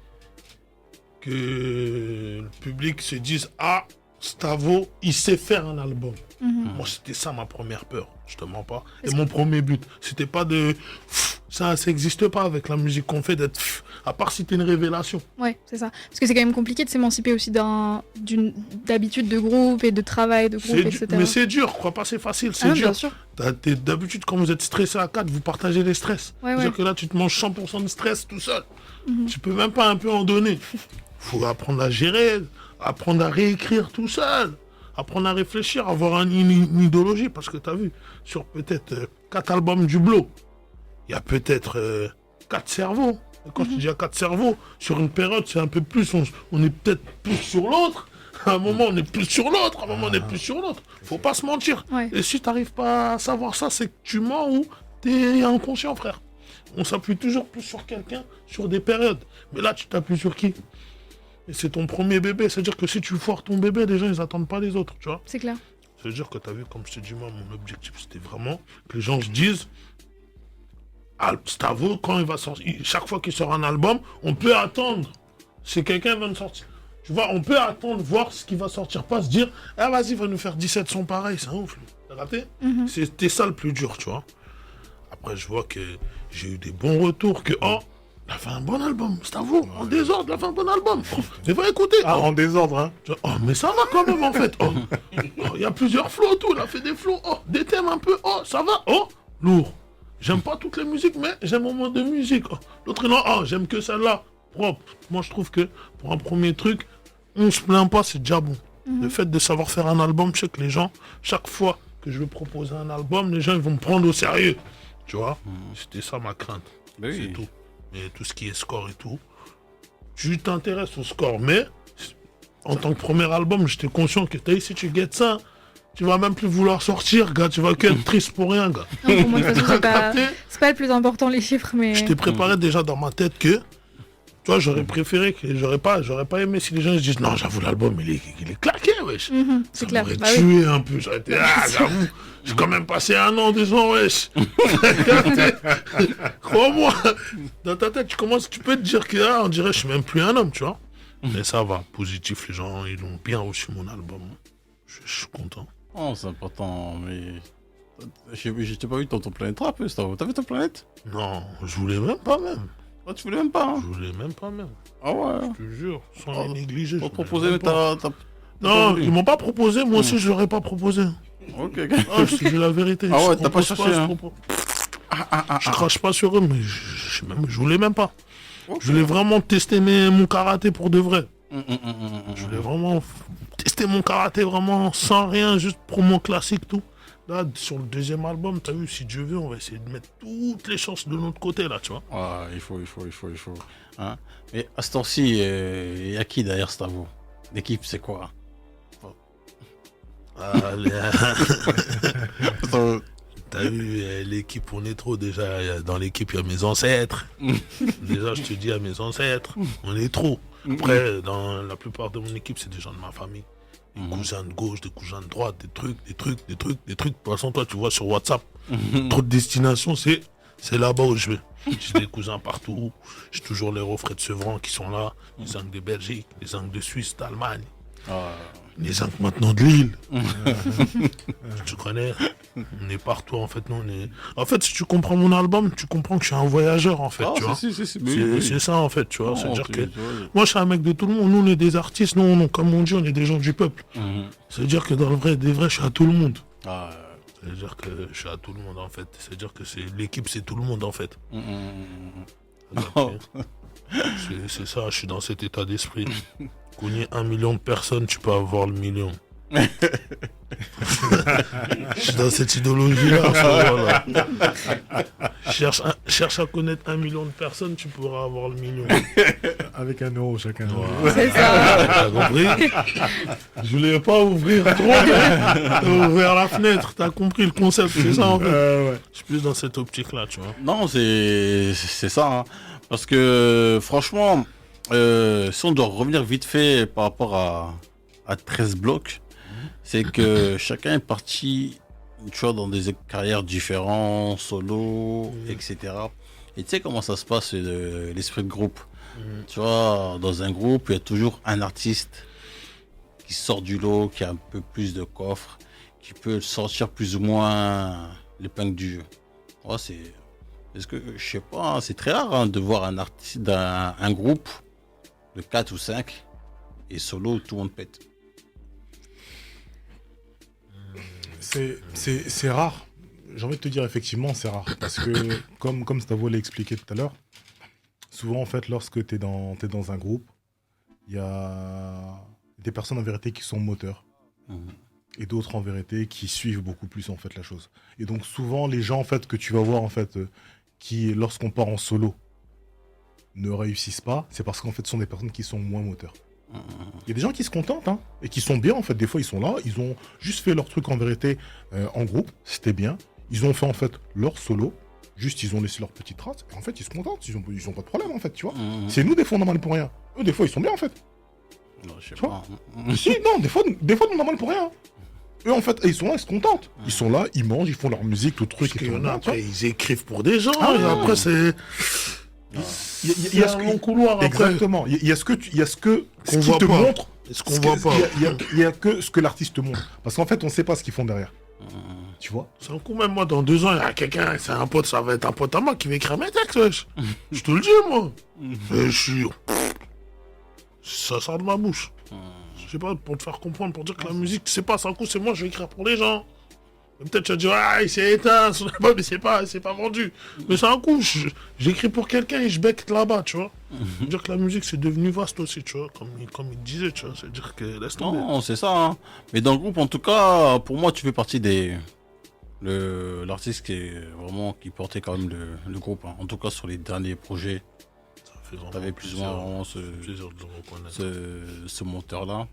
que le public se dise ah, Stavo, il sait faire un album. Mhm. Moi, c'était ça ma première peur. Je te mens pas. Et Est-ce mon premier but, c'était pas de ça n'existe pas avec la musique qu'on fait d'être à part si t'es une révélation. Ouais, c'est ça. Parce que c'est quand même compliqué de s'émanciper aussi d'une d'habitude de groupe et de travail de groupe, C'est etc. mais c'est dur, crois pas, c'est facile, c'est Ah non, dur. bien sûr. D'habitude, quand vous êtes stressé à 4, vous partagez les stress. Ouais, C'est-à-dire ouais. que là, tu te manges 100% de stress tout seul. Mhm. Tu peux même pas un peu en donner. Faut apprendre à gérer, apprendre à réécrire tout seul, apprendre à réfléchir, avoir une idéologie. Parce que tu as vu, sur peut-être 4 albums du Blow, il y a peut-être 4 cerveaux. Et quand je dis à 4 cerveaux, sur une période, c'est un peu plus, on est peut-être plus sur l'autre. À un moment, on est plus sur l'autre, à un moment, on est plus sur l'autre. Faut pas se mentir. Ouais. Et si tu n'arrives pas à savoir ça, c'est que tu mens ou t'es inconscient, frère. On s'appuie toujours plus sur quelqu'un, sur des périodes. Mais là, tu t'appuies sur qui? Et c'est ton premier bébé. C'est-à-dire que si tu foires ton bébé, les gens, ils attendent pas les autres, tu vois. C'est clair. C'est-à-dire que t'as vu, comme je t'ai dit, moi, mon objectif, c'était vraiment que les gens se disent, Stavo, quand il va sortir, chaque fois qu'il sort un album, on peut attendre. Si quelqu'un va nous sortir. Tu vois, on peut attendre, voir ce qui va sortir. Pas se dire, ah vas-y, il va nous faire 17 sons pareils, c'est un ouf. T'as raté? C'était ça le plus dur, tu vois. Après, je vois que j'ai eu des bons retours, que, oh, il a fait un bon album, Stavo, en désordre, il a fait un bon album. Mais va écouter. Ah, Oh, en désordre, hein. oh, mais ça va quand même, en fait. Oh, il y a plusieurs flows, tout. Il a fait des flows, oh, des thèmes un peu, oh, ça va, oh, lourd. J'aime pas toutes les musiques, mais j'aime au moins de musique. Oh. L'autre, non, oh, j'aime que celle-là, propre. Moi, je trouve que pour un premier truc, on se plaint pas, c'est déjà bon. Le fait de savoir faire un album, je sais que les gens, chaque fois que je vais proposer un album, les gens, ils vont me prendre au sérieux. Tu vois, c'était ça ma crainte. Oui. C'est tout. Mais tout ce qui est score et tout, tu t'intéresses au score. Mais en tant que premier album, j'étais conscient que si tu guettes ça, tu vas même plus vouloir sortir, gars. Tu vas que être triste pour rien, gars. Non, pour moi, de toute façon, Capté? c'est pas le plus important, les chiffres, mais... Je t'ai préparé déjà dans ma tête que, tu vois, j'aurais préféré que j'aurais pas aimé si les gens se disent non, j'avoue, l'album il est claqué, wesh. C'est Ça clair. m'aurait Bah oui. tué un peu. J'aurais été, j'avoue, j'ai quand même passé 1 an, 2 ans, wesh. Crois-moi, dans ta tête, tu peux te dire que, on dirait, que je suis même plus un homme, tu vois. Mais ça va, positif, les gens, ils ont bien reçu mon album. Je suis content. Oh, c'est important, mais. Je t'ai pas vu dans ton planète rap, Stavo. T'as vu ta planète? Non, je voulais même pas même. Ah, tu voulais même pas, hein? Je voulais même pas même. Ah ouais. Je te jure, sans Oh, les négliger. Pour je te voulais proposer, même mais pas. t'as Non, voulu. ils m'ont pas proposé, moi aussi je l'aurais pas proposé. Ok, ok. Ah, je te dis la vérité. Ah je ouais, t'as pas propose cherché, je hein. propose. Je crache pas sur eux, mais je voulais même pas. Ok. Je voulais vraiment tester mon karaté pour de vrai. Je voulais vraiment tester mon karaté vraiment sans rien, juste promo classique, tout. Là, sur le deuxième album, t'as vu, si Dieu veut, on va essayer de mettre toutes les chances de notre côté, là, tu vois. Ah, il faut. Hein? Mais à ce temps-ci, il y a qui derrière Stavo? L'équipe, c'est quoi? T'as vu, l'équipe, on est trop déjà. Dans l'équipe, il y a mes ancêtres. Déjà, je te dis, il y a mes ancêtres. On est trop. Après, dans la plupart de mon équipe, c'est des gens de ma famille. Des cousins de gauche, des cousins de droite, des trucs. De toute façon, toi, tu vois sur WhatsApp, trop de destinations, c'est là-bas où je vais. J'ai des cousins partout. J'ai toujours les refrains de Sevran qui sont là. Les Angles de Belgique, les Angles de Suisse, d'Allemagne. Ah, Les Angles maintenant de Lille. Tu connais? On est partout, en fait. En fait, si tu comprends mon album, tu comprends que je suis un voyageur, en fait, tu vois. C'est ça, en fait, tu vois. C'est-à-dire que moi, je suis un mec de tout le monde. Nous, on est des artistes. Nous, comme on dit, on est des gens du peuple. C'est-à-dire que dans le vrai, des vrais, je suis à tout le monde. Ah, C'est-à-dire que je suis à tout le monde, en fait. C'est-à-dire que l'équipe, c'est tout le monde, en fait. C'est ça, je suis dans cet état d'esprit. Cogner 1 million de personnes, tu peux avoir le million. Je suis dans cette idéologie-là. Voilà. Cherche à connaître 1 million de personnes, tu pourras avoir le million. Avec 1 euro chacun. C'est ça. T'as compris? Je voulais pas ouvrir trop, ouvrir la fenêtre. T'as compris le concept, c'est ça en fait. Ouais. Je suis plus dans cette optique-là, tu vois. non, c'est ça. Hein. Parce que, franchement, si on doit revenir vite fait par rapport à 13 blocs, c'est que chacun est parti, tu vois, dans des carrières différentes, solo, etc. Et tu sais comment ça se passe, l'esprit de groupe. Tu vois, dans un groupe, il y a toujours un artiste qui sort du lot, qui a un peu plus de coffre, qui peut sortir plus ou moins l'épingle du jeu. Ouais, parce que, je sais pas, c'est très rare hein, de voir un artiste d'un groupe de 4 ou 5 et solo, tout le monde pète. C'est rare. J'ai envie de te dire, effectivement, c'est rare. Parce que, comme Stavo l'a expliqué tout à l'heure, souvent, en fait, lorsque tu es dans un groupe, il y a des personnes, en vérité, qui sont moteurs. Et d'autres, en vérité, qui suivent beaucoup plus, en fait, la chose. Et donc, souvent, les gens, en fait, que tu vas voir, en fait, qui, lorsqu'on part en solo, ne réussissent pas, c'est parce qu'en fait, ce sont des personnes qui sont moins moteurs. Il y a des gens qui se contentent, hein, et qui sont bien, en fait. Des fois, ils sont là, ils ont juste fait leur truc, en vérité, en groupe, c'était bien. Ils ont fait, en fait, leur solo, Juste, ils ont laissé leur petite trace. Et en fait, ils se contentent. Ils ont pas de problème, en fait, tu vois. C'est nous, des fois, on a mal pour rien. Eux, des fois, ils sont bien, en fait. Non, je sais Tu pas. Si, non, des fois, on a mal pour rien. Eux, en fait, ils sont là, ils se contentent. Ils sont là, ils mangent, ils font leur musique, tout truc. Parce Et qu'il y tout. en a, après, ils écrivent pour des gens. Ah, et après, c'est. Il y a un long couloir après. Exactement. Il y a ce que Qu'on qui voit te pas. montre. Et ce qu'on voit pas. Il y a que ce que l'artiste te montre. Parce qu'en fait, on sait pas ce qu'ils font derrière. Tu vois. C'est un coup, même moi, dans 2 ans, il y a quelqu'un, c'est un pote, ça va être un pote à moi qui va écrire mes textes, wesh. Je te le dis, moi. Et je suis. Ça sort de ma bouche. Je sais pas, pour te faire comprendre, pour dire que la musique, c'est pas, c'est un coup, c'est moi, je vais écrire pour les gens. Et peut-être tu vas dire, ah, il s'est éteint, son album, mais c'est pas vendu. Mais c'est un coup, j'écris pour quelqu'un et je bec là-bas, tu vois. Dire que la musique, c'est devenu vaste aussi, tu vois, comme il disait, tu vois. C'est-à-dire que laisse tomber. Non, c'est ça. Hein. Mais dans le groupe, en tout cas, pour moi, tu fais partie l'artiste qui portait quand même le groupe. Hein. En tout cas, sur les derniers projets, Ça fait vraiment t'avais plus ou moins vraiment plaisir de le reconnaître. ce monteur-là.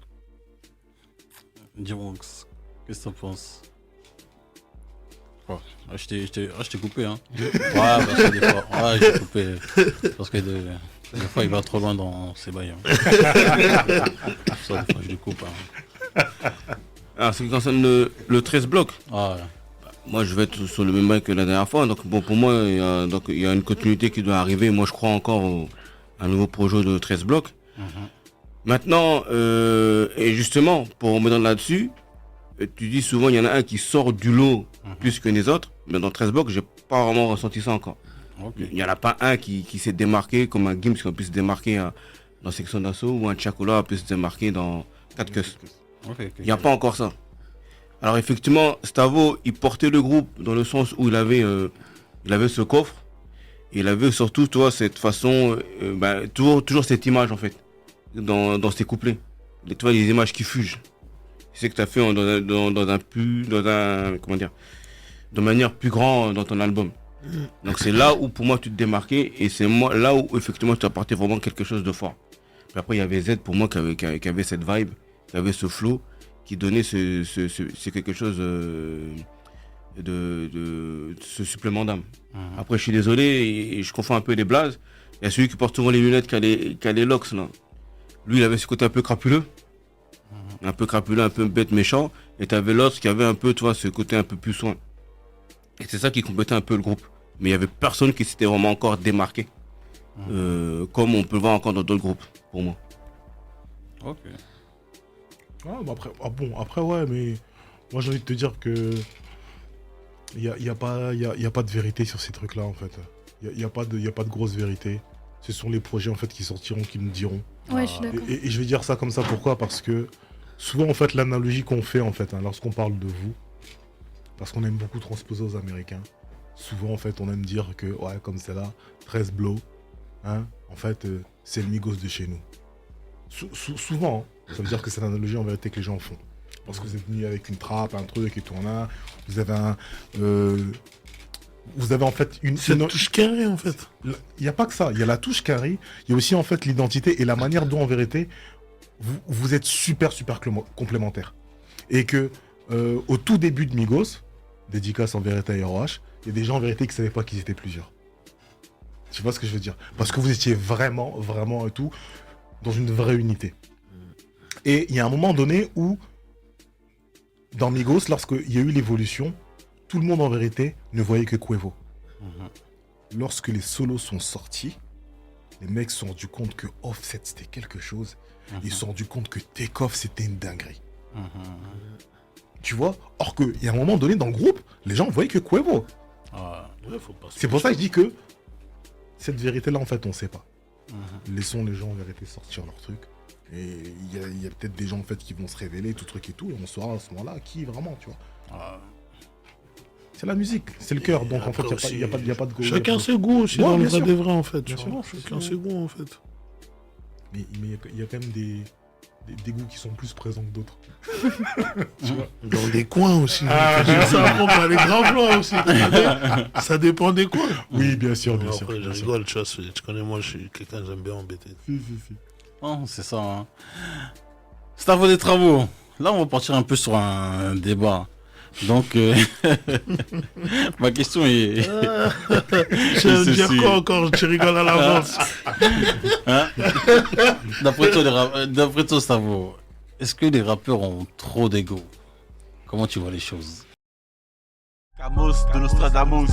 Dis-moi, qu'est-ce que t'en penses? Je t'ai coupé, hein. Ouais, parce que des fois, je t'ai coupé. Parce que des fois, il va trop loin dans ses bails. Hein. Ça, des fois, je le coupe. Hein. Alors, ce qui concerne le 13 blocs, Ah, ouais. moi je vais être sur le même bail que la dernière fois. Donc bon, pour moi, il y a une continuité qui doit arriver. Moi je crois encore à un nouveau projet de 13 blocs. Maintenant, et justement, pour revenir là-dessus, tu dis souvent il y en a un qui sort du lot plus que les autres. Mais dans 13 blocs, j'ai pas vraiment ressenti ça encore. Okay. Il n'y en a pas un qui s'est démarqué, comme un Gims qui peut se démarquer dans Section d'Assaut, ou un Chacola peut se démarquer dans 4 Cuss. Il n'y a pas encore ça. Alors effectivement, Stavo, il portait le groupe dans le sens où il avait ce coffre. Et il avait surtout, toi, cette façon, toujours cette image en fait, dans ses couplets. Tu vois, les images qui fugent. C'est ce que tu as fait de manière plus grande dans ton album. Donc c'est là où pour moi tu te démarquais et c'est là où effectivement tu apportais vraiment quelque chose de fort. Puis après il y avait Z pour moi qui avait cette vibe, qui avait ce flow, qui donnait c'est quelque chose de ce supplément d'âme. Après je suis désolé et je confonds un peu les blazes. Il y a celui qui porte souvent les lunettes qui a les locks là. Lui il avait ce côté un peu crapuleux. Un peu crapuleux, un peu bête méchant. Et tu avais l'autre qui avait un peu, toi, ce côté un peu plus soin. Et c'est ça qui complétait un peu le groupe. Mais il y avait personne qui s'était vraiment encore démarqué. Comme on peut le voir encore dans d'autres groupes, pour moi. Ok. Après, ouais, mais moi j'ai envie de te dire que il y a pas de vérité sur ces trucs-là, en fait. Il y a pas de grosse vérité. Ce sont les projets, en fait, qui sortiront, qui nous diront. Ouais, je suis d'accord. Et je vais dire ça comme ça, pourquoi? Parce que souvent, en fait, l'analogie qu'on fait, en fait, lorsqu'on parle de vous, parce qu'on aime beaucoup transposer aux Américains, souvent, en fait, on aime dire que, ouais, comme c'est là, 13 blow, hein, en fait, c'est le Migos de chez nous. Souvent, hein, ça veut dire que c'est l'analogie, en vérité, que les gens font. Parce que vous êtes venu avec une trappe, un truc et tout, là, vous avez en fait une touche carrée, en fait. Il n'y a pas que ça, il y a la touche carrée, il y a aussi en fait l'identité et la manière dont en vérité vous êtes super complémentaires. Et que au tout début de Migos, dédicace en vérité à ROH, il y a des gens en vérité qui ne savaient pas qu'ils étaient plusieurs. Tu vois ce que je veux dire? Parce que vous étiez vraiment et tout dans une vraie unité. Et il y a un moment donné où dans Migos, lorsqu'il y a eu l'évolution, tout le monde en vérité ne voyait que Quavo. Lorsque les solos sont sortis, les mecs se sont rendus compte que Offset c'était quelque chose. Ils se sont rendus compte que Takeoff c'était une dinguerie. Tu vois? Or qu'il y a un moment donné dans le groupe, les gens voyaient que Quavo. C'est pour ça que je dis que cette vérité-là, en fait, on sait pas. Laissons les gens en vérité sortir leur truc. Et il y a peut-être des gens en fait qui vont se révéler, tout truc et tout, et on saura à ce moment-là qui vraiment, tu vois. C'est la musique, c'est le cœur, donc en fait, il n'y a pas de... Chacun ses goûts aussi, dans le vrai sûr. des vrais, en fait. Bien sûr. Chacun ses goûts, en fait. Mais il y a quand même des goûts qui sont plus présents que d'autres. Dans des coins aussi. Ça prend les grands blancs aussi. Ça dépend des coins. Oui, bien sûr, bien sûr. Après, je rigole, tu vois, tu connais, moi, je suis quelqu'un, j'aime bien embêter. Si. Oh, c'est ça. Hein. Stavo des travaux. Là, on va partir un peu sur un débat. Donc, ma question est... Je vais C'est dire sûr. quoi encore? Tu rigoles à l'avance. Hein D'après toi, Savo, est-ce que les rappeurs ont trop d'ego? Comment tu vois les choses? Camus de Nostradamus.